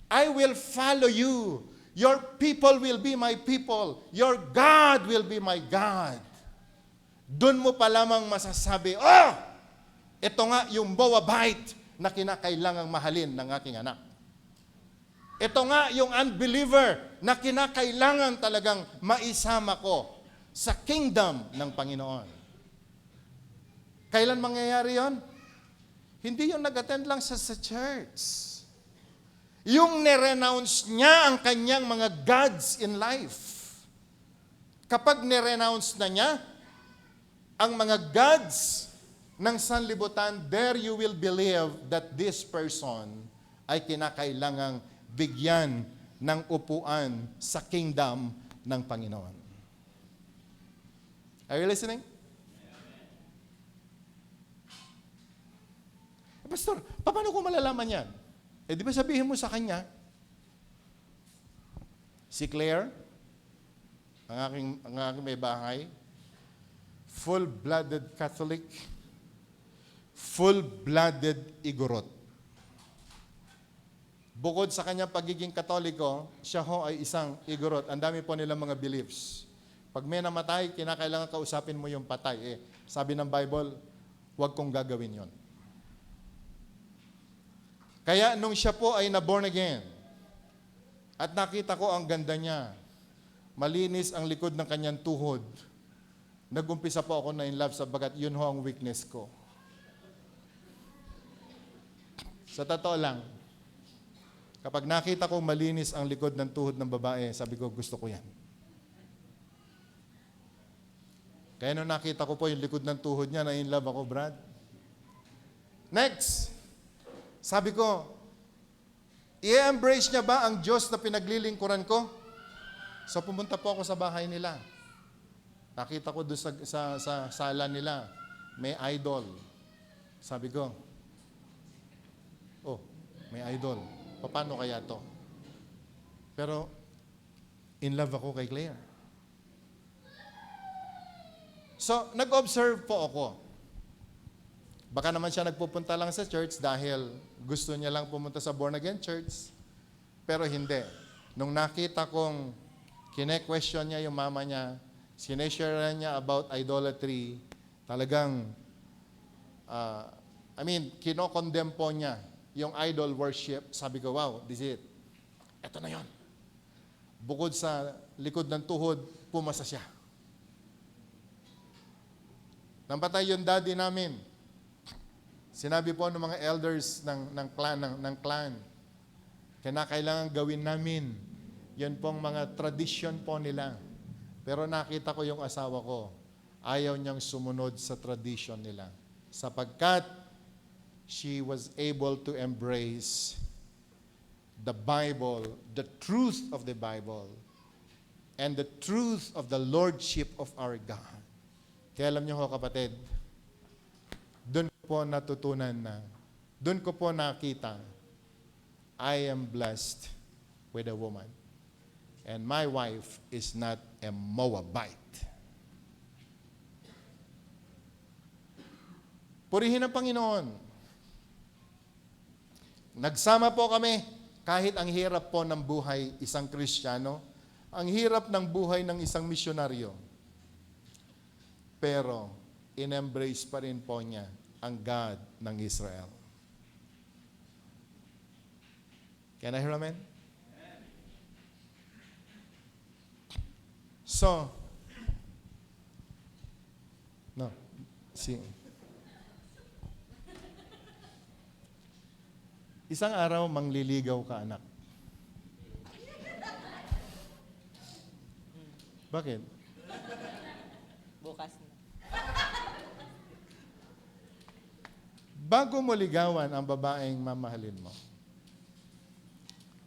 S1: I will follow you. Your people will be my people. Your God will be my God. Doon mo pa lamang masasabi, ito nga yung Moabite na kinakailangang mahalin ng aking anak. Ito nga yung unbeliever na kinakailangan talagang maisama ko sa kingdom ng Panginoon. Kailan mangyayari yon? Hindi yung nag-attend lang sa church. Yung nirenounce niya ang kanyang mga gods in life. Kapag nirenounce na niya ang mga gods ng sanlibutan, there you will believe that this person ay kinakailangang bigyan ng upuan sa kingdom ng Panginoon. Are you listening? Pastor, paano ko malalaman yan? Di ba sabihin mo sa kanya, si Claire, ang aking may bahay, full-blooded Catholic, full-blooded Igorot. Bukod sa kanyang pagiging Katoliko, siya ho ay isang Igorot. Ang dami po nilang mga beliefs. Pag may namatay, kinakailangan kausapin mo yung patay. Sabi ng Bible, huwag kong gagawin yon. Kaya nung siya po ay na-born again, at nakita ko ang ganda niya, malinis ang likod ng kanyang tuhod, nag-umpisa po ako na in love sabagat yun ho ang weakness ko. Sa totoo lang, kapag nakita ko malinis ang likod ng tuhod ng babae, sabi ko, gusto ko yan. Kaya nung nakita ko po yung likod ng tuhod niya, na in love ako, Brad. Next! Sabi ko, i-embrace niya ba ang Diyos na pinaglilingkuran ko? So pumunta po ako sa bahay nila. Nakita ko doon sa sala nila, may idol. Sabi ko, may idol. Paano kaya to? Pero, in love ako kay Claire. So, nag-observe po ako. Baka naman siya nagpupunta lang sa church dahil gusto niya lang pumunta sa born-again church. Pero hindi. Nung nakita kong kine-question niya yung mama niya, sineshare niya about idolatry, talagang, kinokondemn po niya yung idol worship. Sabi ko, wow, this is it. Ito na yon. Bukod sa likod ng tuhod, pumasa siya. Nampatay yung daddy namin. Sinabi po ng mga elders ng clan, kailangan gawin namin. Yan pong mga tradition po nila. Pero nakita ko yung asawa ko, ayaw niyang sumunod sa tradition nila. Sapagkat she was able to embrace the Bible, the truth of the Bible, and the truth of the Lordship of our God. Kaya alam niyo ho, kapatid, doon ko po nakita, I am blessed with a woman. And my wife is not a Moabite. Purihin ang Panginoon. Nagsama po kami kahit ang hirap po ng buhay isang Kristiyano, ang hirap ng buhay ng isang misyonaryo. Pero, in-embrace pa rin po niya ang God ng Israel. Can I hear amen? So, isang araw mangliligaw ka, anak. Bakit?
S2: Bukas na.
S1: Bago mo ligawan ang babaeng mamahalin mo,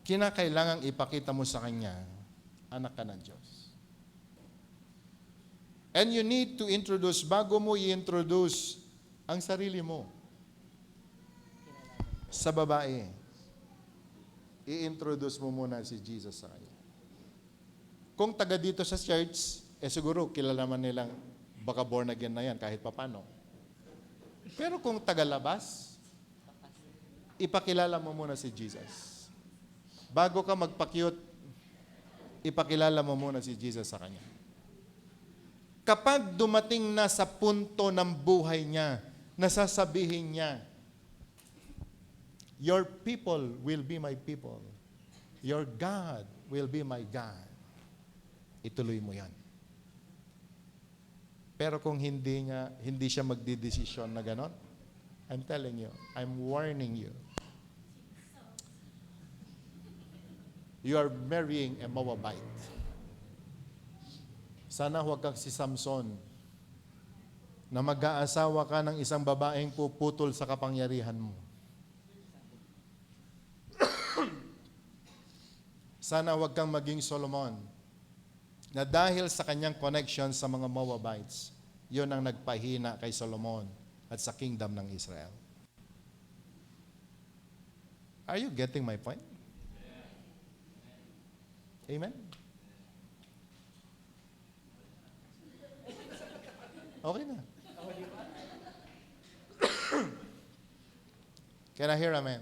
S1: kinakailangang ipakita mo sa kanya, anak ka ng Diyos. And you need to introduce, bago mo i-introduce ang sarili mo sa babae, i-introduce mo muna si Jesus sa kanya. Kung taga dito sa church, siguro kilala man nilang baka born again na yan kahit papano. Pero kung tagalabas, ipakilala mo muna si Jesus. Bago ka magpa-cute, ipakilala mo muna si Jesus sa kanya. Kapag dumating na sa punto ng buhay niya, nasasabihin niya, your people will be my people. Your God will be my God. Ituloy mo yan. Pero kung hindi siya magdidesisyon na ganon, I'm telling you, I'm warning you. You are marrying a Moabite. Sana huwag kang si Samson na mag-aasawa ka ng isang babaeng puputol sa kapangyarihan mo. Sana huwag kang maging Solomon na dahil sa kanyang connection sa mga Moabites, yun ang nagpahina kay Solomon at sa kingdom ng Israel. Are you getting my point? Amen? Okay na. Can I hear amen?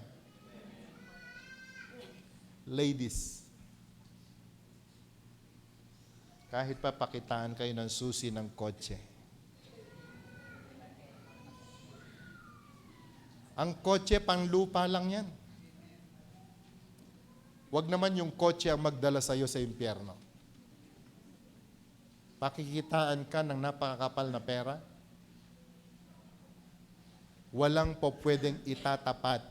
S1: Ladies, kahit pa pakitaan kayo ng susi ng kotse, ang kotse panglupa lang yan. Huwag naman yung kotse ang magdala sa iyo sa impyerno. Pakikitaan ka ng napakakapal na pera, walang po pwedeng itatapat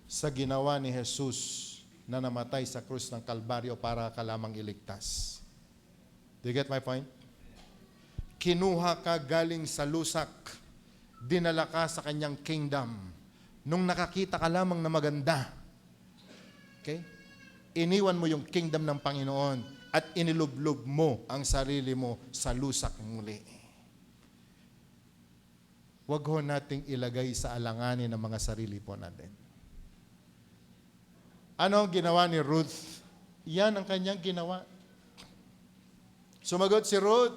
S1: sa ginawa ni Jesus na namatay sa krus ng Kalbaryo para ka lamang iligtas. Do you get my point? Kinuha ka galing sa lusak, dinala ka sa kanyang kingdom. Nung nakakita ka lamang na maganda, okay? Iniwan mo yung kingdom ng Panginoon at inilublob mo ang sarili mo sa lusak muli. Huwag ho nating ilagay sa alanganin ng mga sarili po natin. Ano ang ginawa ni Ruth? Yan ang kanyang ginawa. Sumagot si Ruth,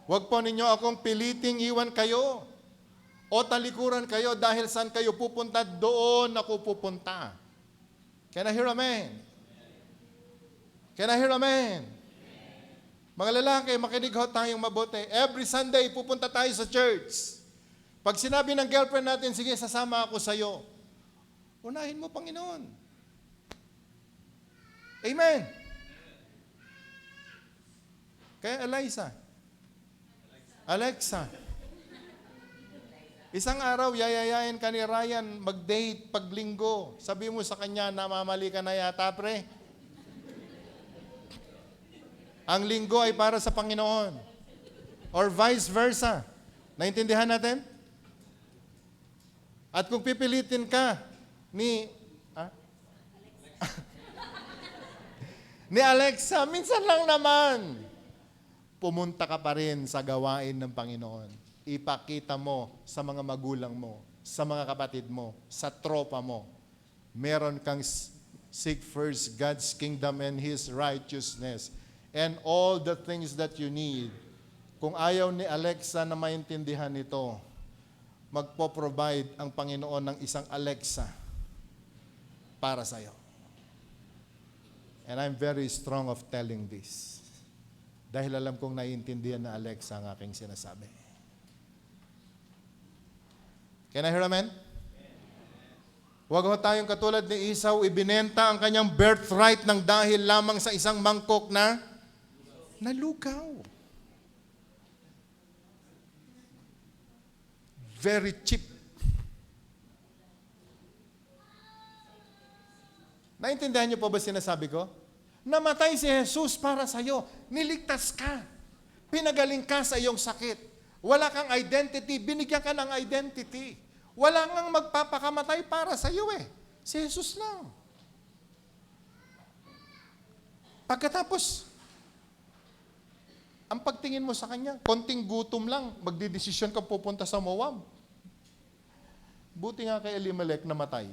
S1: huwag po ninyo akong piliting iwan kayo o talikuran kayo dahil saan kayo pupunta, doon ako pupunta. Can I hear amen? Can I hear amen? Mga lalaki, makinig ho tayong mabuti. Every Sunday, pupunta tayo sa church. Pag sinabi ng girlfriend natin, sige, sasama ako sa'yo. Unahin mo, Panginoon. Amen. Kaya Alexa. Isang araw, yayayain ka ni Ryan mag-date pag linggo. Sabi mo sa kanya, namamali ka na yata, pre. Ang linggo ay para sa Panginoon. Or vice versa. Naintindihan natin? At kung pipilitin ka ni ni Alexa, minsan lang naman, pumunta ka pa rin sa gawain ng Panginoon. Ipakita mo sa mga magulang mo, sa mga kapatid mo, sa tropa mo. Meron kang seek first God's kingdom and His righteousness and all the things that you need. Kung ayaw ni Alexa na maintindihan ito, magpo-provide ang Panginoon ng isang Alexa para sa iyo. And I'm very strong of telling this. Dahil alam kong naiintindihan na Alexa ang aking sinasabi. Can I hear amen? Huwag ho tayong katulad ni Esau, ibinenta ang kanyang birthright ng dahil lamang sa isang mangkok na nalugaw. Very cheap. Naintindihan niyo po ba sinasabi ko? Namatay si Jesus para sa iyo. Niligtas ka. Pinagaling ka sa iyong sakit. Wala kang identity. Binigyan ka ng identity. Wala ngang magpapakamatay para sa iyo eh. Si Jesus lang. Pagkatapos, ang pagtingin mo sa Kanya, konting gutom lang, magdidesisyon ka pupunta sa Moab. Buti nga kay Elimelech namatay.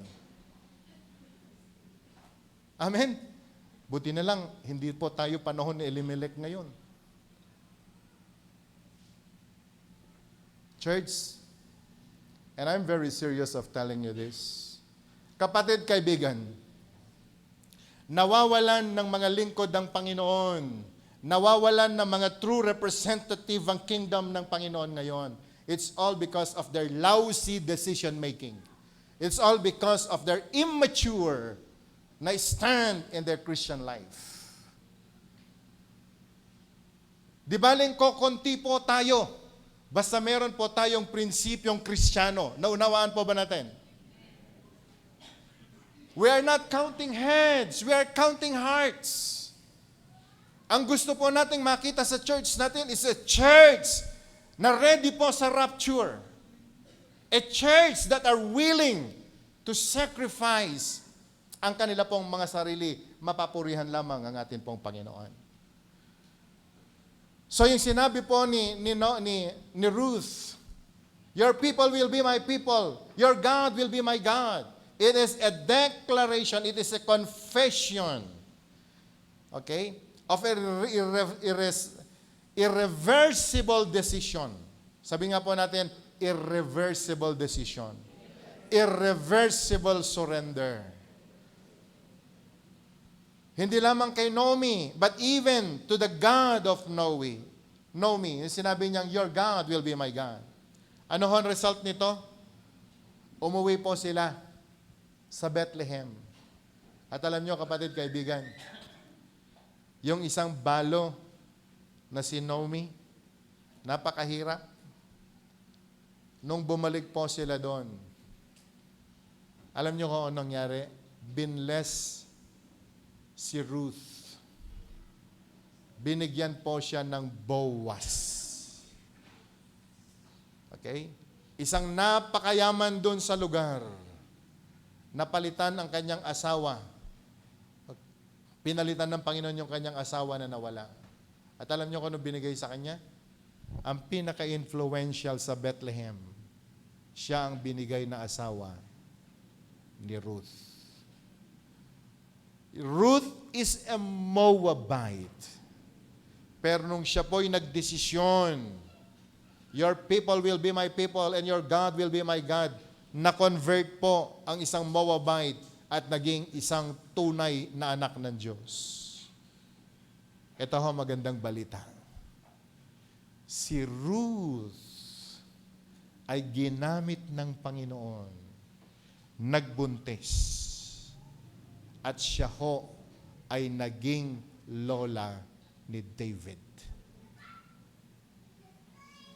S1: Amen? Buti na lang, hindi po tayo panahon ni Elimelech ngayon. Church, and I'm very serious of telling you this. Kapatid, kaibigan, nawawalan ng mga lingkod ng Panginoon. Nawawalan ng mga true representative ang kingdom ng Panginoon ngayon. It's all because of their lousy decision making. It's all because of their immature na stand in their Christian life. Di baling kokonti po tayo, basta meron po tayong prinsipyong Kristiyano. Naunawaan po ba natin? We are not counting heads, we are counting hearts. Ang gusto po nating makita sa church natin is a church na ready po sa rapture. A church that are willing to sacrifice ang kanila pong mga sarili, mapapurihan lamang ang atin pong Panginoon. So yung sinabi po ni Ruth, your people will be my people, your God will be my God. It is a declaration, it is a confession. Okay? Of a irreversible decision. Sabi nga po natin, irreversible decision. Irreversible surrender. Hindi lamang kay Naomi, but even to the God of Naomi. Yung sinabi niyang, your God will be my God. Ano ho ang result nito? Umuwi po sila sa Bethlehem. At alam niyo, kapatid, kaibigan, yung isang balo na si Naomi, napakahirap. Nung bumalik po sila doon, alam niyo kung anong nangyari? Binless si Ruth. Binigyan po siya ng Boaz. Okay? Isang napakayaman doon sa lugar. Napalitan ang kanyang asawa. Pinalitan ng Panginoon yung kanyang asawa na nawala. At alam niyo kung ano binigay sa kanya? Ang pinaka-influential sa Bethlehem. Siya ang binigay na asawa ni Ruth. Ruth is a Moabite. Pero nung siya po'y nagdesisyon, your people will be my people and your God will be my God, na-convert po ang isang Moabite at naging isang tunay na anak ng Diyos. Ito ho magandang balita. si Ruth ay ginamit ng Panginoon, nagbuntis, at siya ho ay naging lola ni David.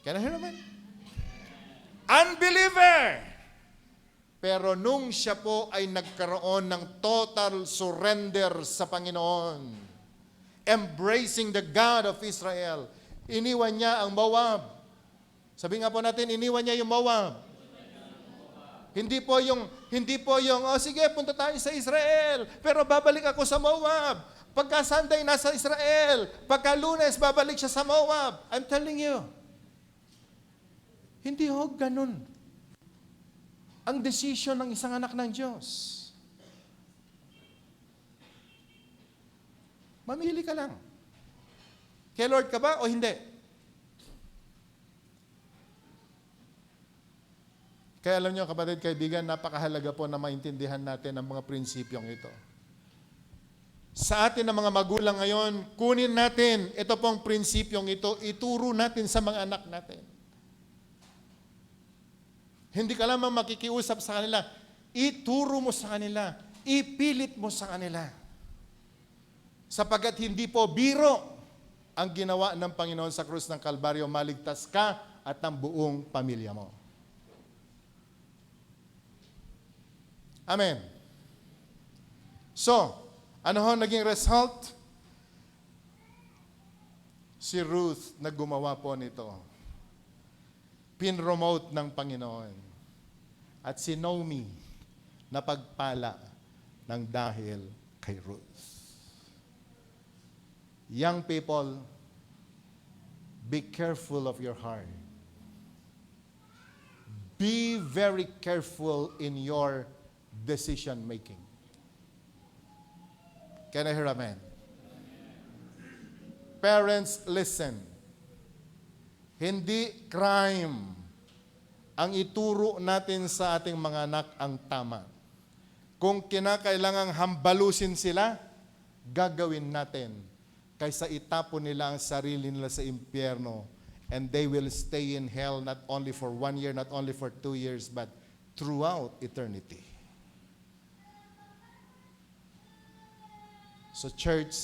S1: Can I hear naman? Unbeliever! Pero nung siya po ay nagkaroon ng total surrender sa Panginoon, embracing the God of Israel, iniwan niya ang Moab. Sabi nga po natin, iniwan niya yung Moab. Hindi po yung, oh sige, punta tayo sa Israel, pero babalik ako sa Moab. Pagka Sunday, nasa Israel. Pagka Lunes, babalik siya sa Moab. I'm telling you, hindi ho ganun ang desisyon ng isang anak ng Diyos. Mamili ka lang. Kay Lord ka ba o hindi? Kaya alam niyo, kapatid, kaibigan, napakahalaga po na maintindihan natin ang mga prinsipyong ito. Sa atin ng mga magulang ngayon, kunin natin ito pong prinsipyong ito, ituro natin sa mga anak natin. Hindi ka lamang makikiusap sa kanila, ituro mo sa kanila, ipilit mo sa kanila. Sapagkat hindi po biro ang ginawa ng Panginoon sa krus ng Kalbaryo, maligtas ka at ang buong pamilya mo. Amen. So, ano ho naging result? Si Ruth na gumawa po nito. Pinromote ng Panginoon. At si Naomi na pagpala ng dahil kay Ruth. Young people, be careful of your heart. Be very careful in your decision making. Can I hear amen? Parents, listen. Hindi crime ang ituro natin sa ating mga anak ang tama. Kung kinakailangang hambalusin sila, gagawin natin kaysa itapon nila ang sarili nila sa impyerno and they will stay in hell not only for 1 year, not only for 2 years, but throughout eternity. So church,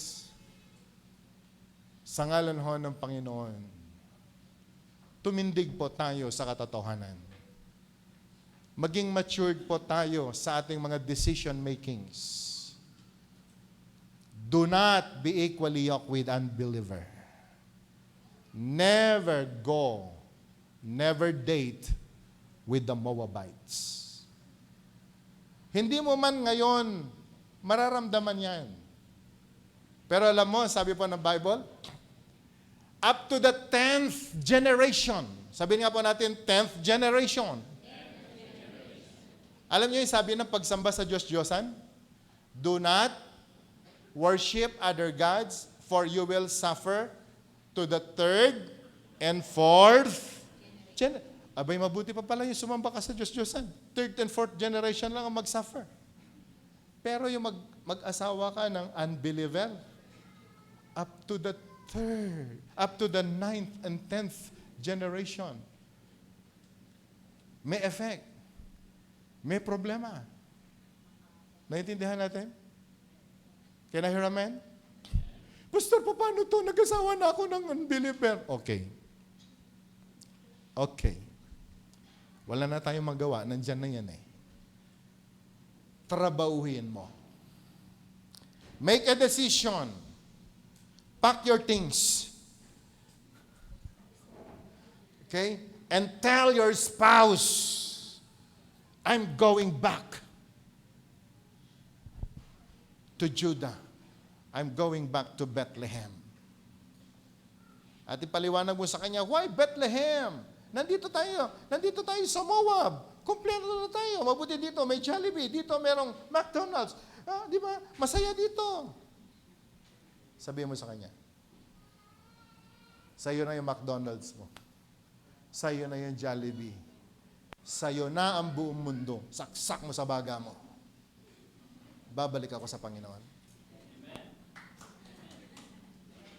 S1: sa ngalan ho ng Panginoon, tumindig po tayo sa katotohanan. Maging matured po tayo sa ating mga decision makings. Do not be equally yoked with unbeliever. Never go, never date with the Moabites. Hindi mo man ngayon mararamdaman yan. Pero alam mo, sabi po ng Bible, up to the 10th generation. Sabi nga po natin, 10th generation. Alam niyo yung sabi ng pagsamba sa Diyos-Diyosan? Do not worship other gods, for you will suffer to the 3rd and 4th generation. Abay, mabuti pa pala yung sumamba ka sa Diyos-Diyosan. 3rd and 4th generation lang ang mag-suffer. Pero yung mag-asawa ka ng unbeliever, up to the 3rd, up to the 9th and 10th generation, may effect. May problema. Naintindihan natin? Can I hear amen? Pastor, paano to? Nag-asawa na ako ng unbeliever. Okay. Okay. Wala na tayong magawa. Nandyan na yan eh. Trabahuhin mo. Make a decision. Pack your things. Okay? And tell your spouse, I'm going back to Judah. I'm going back to Bethlehem. At ipaliwanag mo sa kanya, why Bethlehem? Nandito tayo sa Moab. Kompleto na tayo. Mabuti dito, may Jollibee. Dito merong McDonald's. Di ba? Masaya dito. Sabihin mo sa kanya, sa'yo na yung McDonald's mo. Sa'yo na yung Jollibee. Sa'yo na ang buong mundo. Saksak mo sa baga mo. Babalik ako sa Panginoon.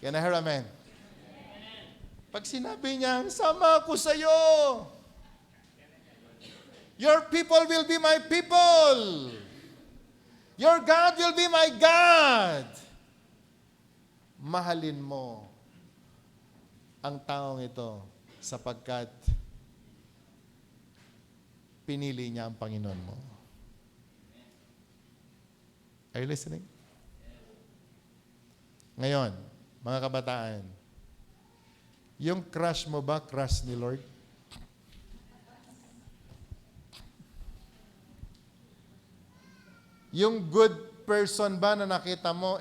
S1: Can I hear amen? Pag sinabi niya, sama ako sa'yo. Your people will be my people. Your God will be my God. Mahalin mo ang taong ito sapagkat pinili niya ang Panginoon mo. Are you listening? Ngayon, mga kabataan, yung crush mo ba, crush ni Lord? Yung good person ba na nakita mo,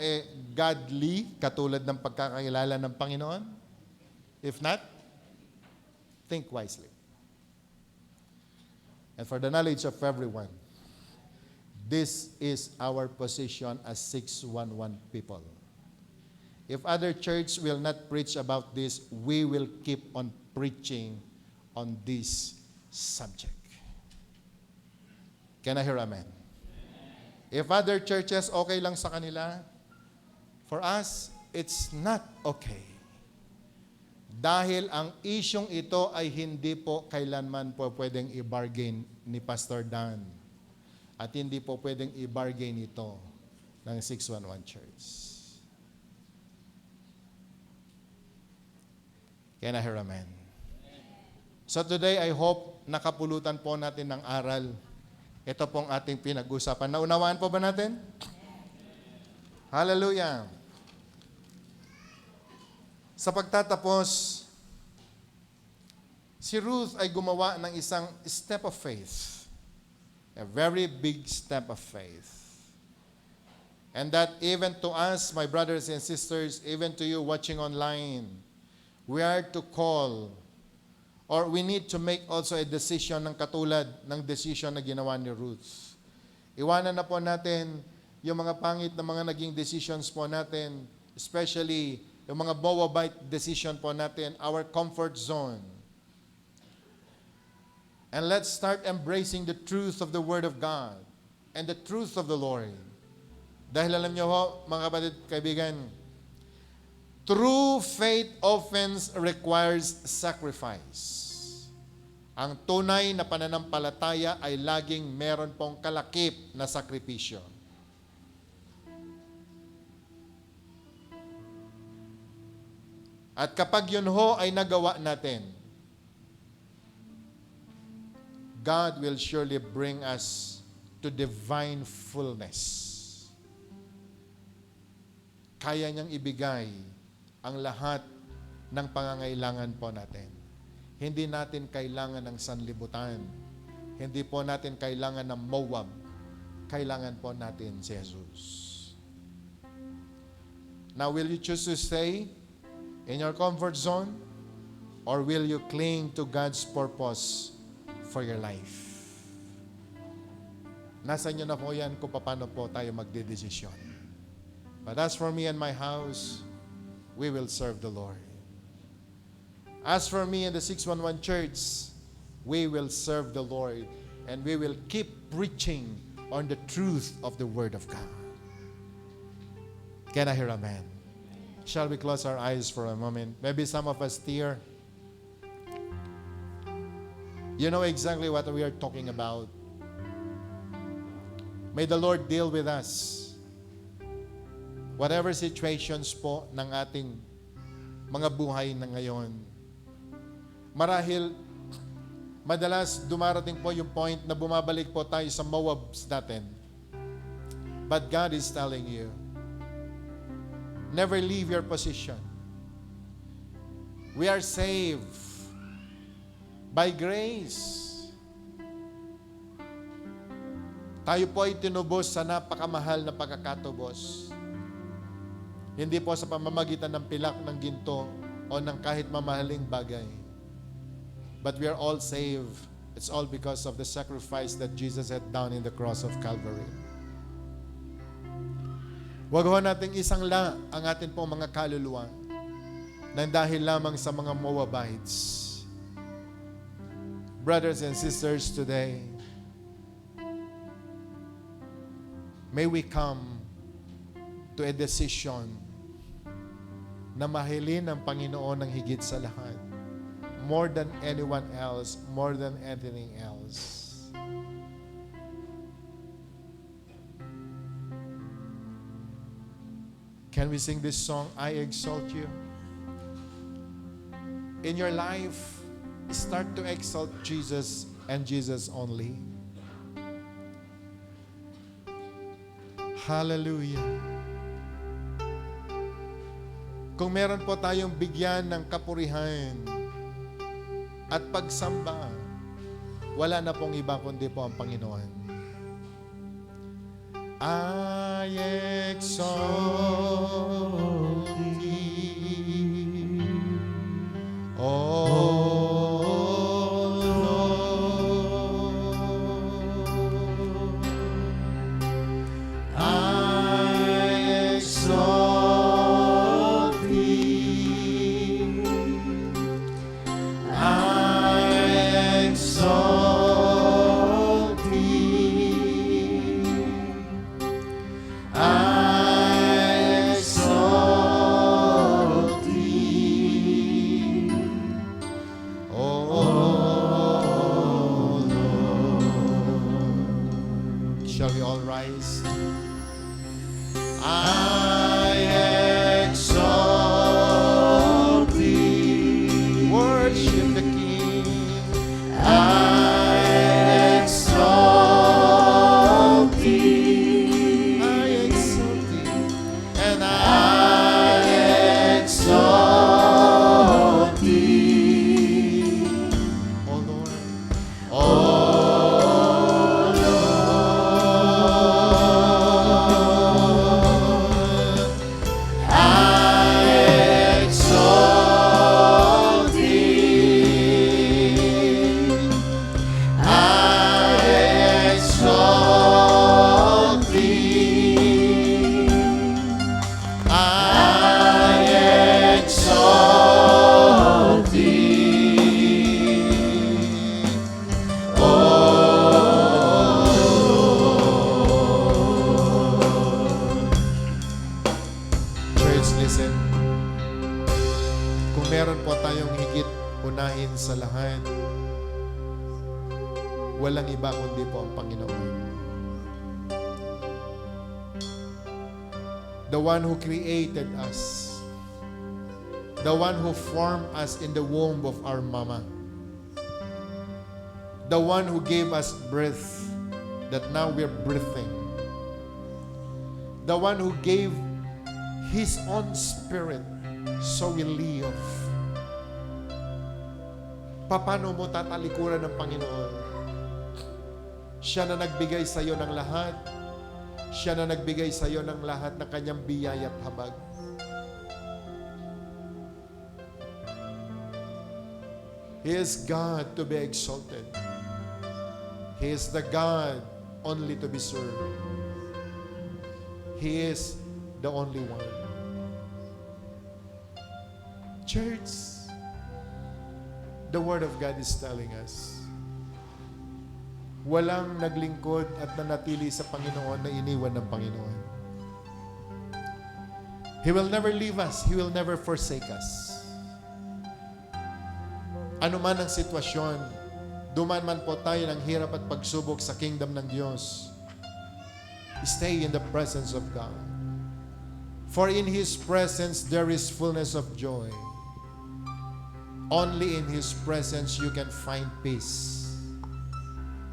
S1: godly, katulad ng pagkakakilala ng Panginoon? If not, think wisely. And for the knowledge of everyone, this is our position as 611 people. If other church will not preach about this, we will keep on preaching on this subject. Can I hear amen? If other churches, okay lang sa kanila, for us, it's not okay. Dahil ang isyong ito ay hindi po kailanman po pwedeng i-bargain ni Pastor Dan. At hindi po pwedeng i-bargain ito ng 611 Church. Can I hear amen? So today, I hope nakapulutan po natin ng aral. Ito pong ating pinag-usapan. Naunawaan po ba natin? Hallelujah! Sa pagtatapos, si Ruth ay gumawa ng isang step of faith. A very big step of faith. And that even to us, my brothers and sisters, even to you watching online, we are to call, or we need to make also a decision ng katulad ng decision na ginawa ni Ruth. Iwanan na po natin yung mga pangit na mga naging decisions po natin, especially yung mga Moabite decision po natin, our comfort zone. And let's start embracing the truth of the Word of God and the truth of the Lord. Dahil alam niyo ho, mga kapatid, kaibigan, true faith often requires sacrifice. Ang tunay na pananampalataya ay laging meron pong kalakip na sakripisyo. At kapag yun ho ay nagawa natin, God will surely bring us to divine fullness. Kaya niyang ibigay ang lahat ng pangangailangan po natin. Hindi natin kailangan ng sanlibutan. Hindi po natin kailangan ng Moab. Kailangan po natin si Jesus. Now, will you choose to stay in your comfort zone? Or will you cling to God's purpose for your life? Nasa inyo na po yan kung paano po tayo magdedesisyon. But as for me and my house, we will serve the Lord. As for me and the 611 Church, we will serve the Lord and we will keep preaching on the truth of the Word of God. Can I hear amen? Shall we close our eyes for a moment? Maybe some of us tear. You know exactly what we are talking about. May the Lord deal with us. Whatever situations po ng ating mga buhay na ngayon. Marahil, madalas dumarating po yung point na bumabalik po tayo sa Moabs natin. But God is telling you, never leave your position. We are saved by grace. Tayo po ay tinubos sa napakamahal na pagkakatubos. Hindi po sa pamamagitan ng pilak ng ginto o ng kahit mamahaling bagay. But we are all saved. It's all because of the sacrifice that Jesus had done in the cross of Calvary. Huwag ho nating isangla ang atin pong mga kaluluwa nang dahil lamang sa mga Moabites. Brothers and sisters, today, may we come to a decision na mahalin ang Panginoon ng higit sa lahat. more than anyone else, more than anything else. Can we sing this song, I Exalt You? In your life, start to exalt Jesus and Jesus only. Hallelujah. Kung meron po tayong bigyan ng kapurihan at pagsamba, wala na pong iba kundi po ang Panginoon. I exalt Thee, O Lord. I exalt Thee. I exalt Thee. I exalt Thee, O Lord. Shall we all rise? I exalt Thee. Worship the King. I exalt Thee. I exalt Thee. And I exalt Thee. O Lord. O listen. Kung meron po tayong higit unahin sa lahat, walang iba kundi po ang Panginoon. The one who created us. The one who formed us in the womb of our mama. The one who gave us breath that now we're breathing. The one who gave His own Spirit so we live. Paano mo tatalikuran ng Panginoon? Siya na nagbigay sa iyo ng lahat. Siya na nagbigay sa iyo ng lahat ng kanyang biyaya at habag. He is God to be exalted. He is the God only to be served. He is the only one. Church, the Word of God is telling us, walang naglingkod at nanatili sa Panginoon na iniwan ng Panginoon. He will never leave us. He will never forsake us. Ano man ang sitwasyon, duman man po tayo ng hirap at pagsubok sa kingdom ng Diyos, stay in the presence of God. For in His presence there is fullness of joy. Only in His presence you can find peace.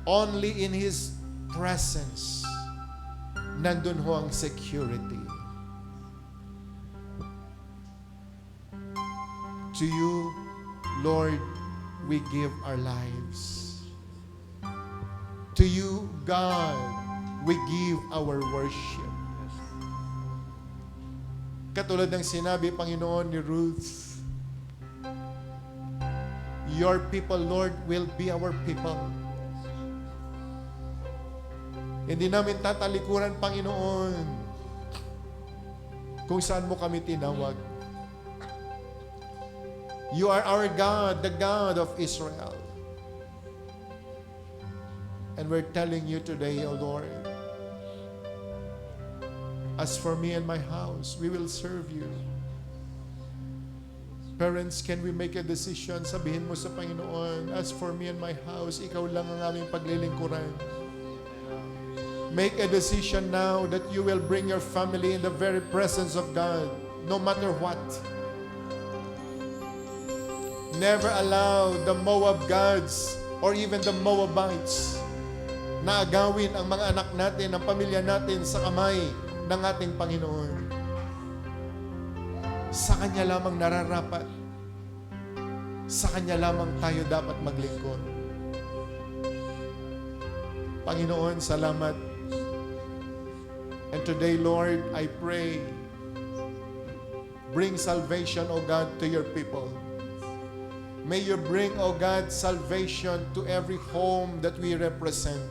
S1: Only in His presence nandun ho ang security. To you, Lord, we give our lives. To you, God, we give our worship. Katulad ng sinabi, Panginoon, ni Ruth, your people, Lord, will be our people. Hindi namin tatalikuran, Panginoon, kung saan mo kami tinawag. You are our God, the God of Israel. And we're telling you today, O Lord, as for me and my house, we will serve you. Parents, can we make a decision? Sabihin mo sa Panginoon, as for me and my house, ikaw lang ang aming paglilingkuran. Make a decision now that you will bring your family in the very presence of God, no matter what. Never allow the Moab gods or even the Moabites na agawin ang mga anak natin, ang pamilya natin sa kamay ng ating Panginoon. Sa Kanya lamang nararapat. Sa Kanya lamang tayo dapat maglingkod. Panginoon, salamat. And today, Lord, I pray, bring salvation, O God, to your people. May you bring, O God, salvation to every home that we represent.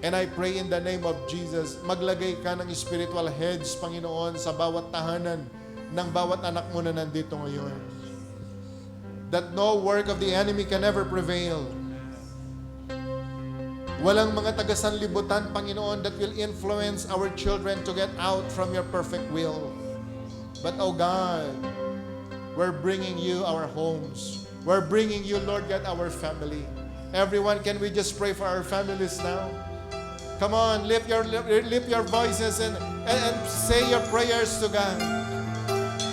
S1: And I pray in the name of Jesus, maglagay ka ng spiritual hedge, Panginoon, sa bawat tahanan ng bawat anak mo na nandito ngayon. That no work of the enemy can ever prevail. Walang mga taga-sanlibutan, Panginoon, that will influence our children to get out from your perfect will. But, oh God, we're bringing you our homes. We're bringing you, Lord God, our family. Everyone, can we just pray for our families now? Come on, lift your voices and say your prayers to God.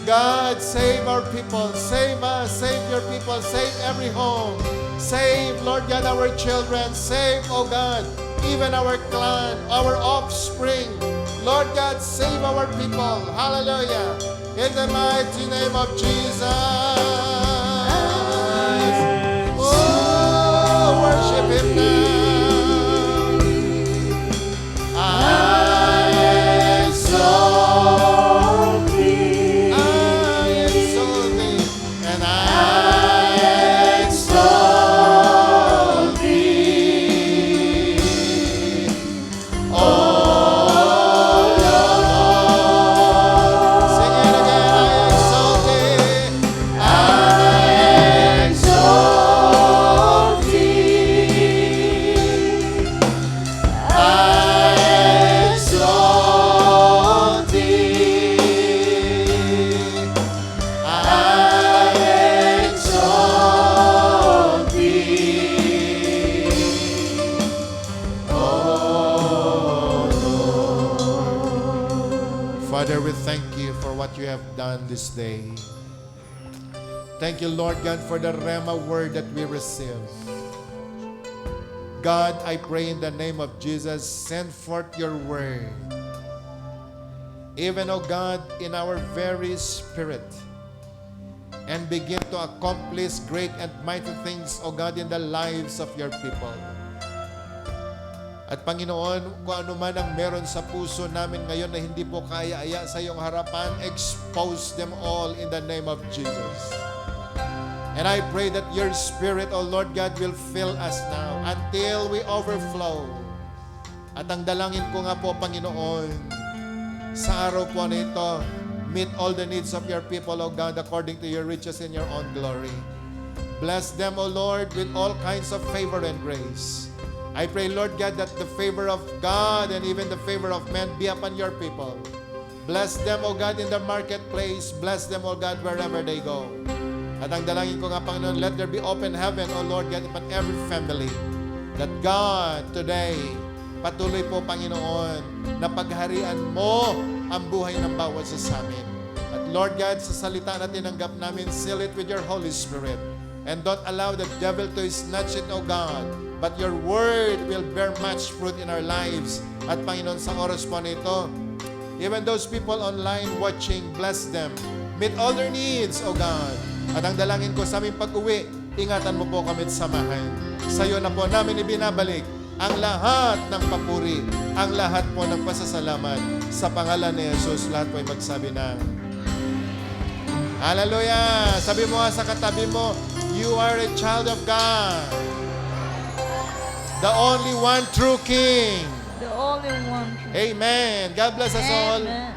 S1: God, save our people. Save us. Save your people. Save every home. Save, Lord God, our children. Save, oh God, even our clan, our offspring. Lord God, save our people. Hallelujah. In the mighty name of Jesus. Oh, worship Him now. I exalt Thee. I exalt Thee. And I exalt Thee. Oh Lord. Sing it again. I exalt Thee. I exalt Thee. I exalt Thee. I exalt Thee. Oh Lord. Father, we thank you for what you have done this day. Thank you, Lord God, for the Rhema word that we receive. God, I pray in the name of Jesus, send forth your word. Even, oh God, in our very spirit. And begin to accomplish great and mighty things, oh God, in the lives of your people. At Panginoon, kung ano man ang meron sa puso namin ngayon na hindi po kaya-aya sa iyong harapan, expose them all in the name of Jesus. And I pray that your Spirit, O Lord God, will fill us now until we overflow. At ang dalangin ko nga po, Panginoon, sa araw po na ito, meet all the needs of your people, O God, according to your riches in your own glory. Bless them, O Lord, with all kinds of favor and grace. I pray, Lord God, that the favor of God and even the favor of men be upon your people. Bless them, O God, in the marketplace. Bless them, O God, wherever they go. At ang dalangin ko nga, Panginoon, let there be open heaven, O Lord God, upon every family. That God, today, patuloy po, Panginoon, na pagharian mo ang buhay ng bawat sa amin. At Lord God, sa salita na tinanggap namin, seal it with your Holy Spirit. And don't allow the devil to snatch it, O God. But your word will bear much fruit in our lives. At Panginoon, sa oras po nito, even those people online watching, bless them. Meet all their needs, O God. At ang dalangin ko sa aming pag-uwi, ingatan mo po kami at samahan. Sa iyo na po namin ibinabalik ang lahat ng papuri, ang lahat po ng pasasalamat. Sa pangalan ni Jesus, lahat po ay magsabi ng Hallelujah! Sabi mo nga sa katabi mo, you are a child of God. The only one true King.
S2: The only one.
S1: Amen. God bless us all.
S2: Amen.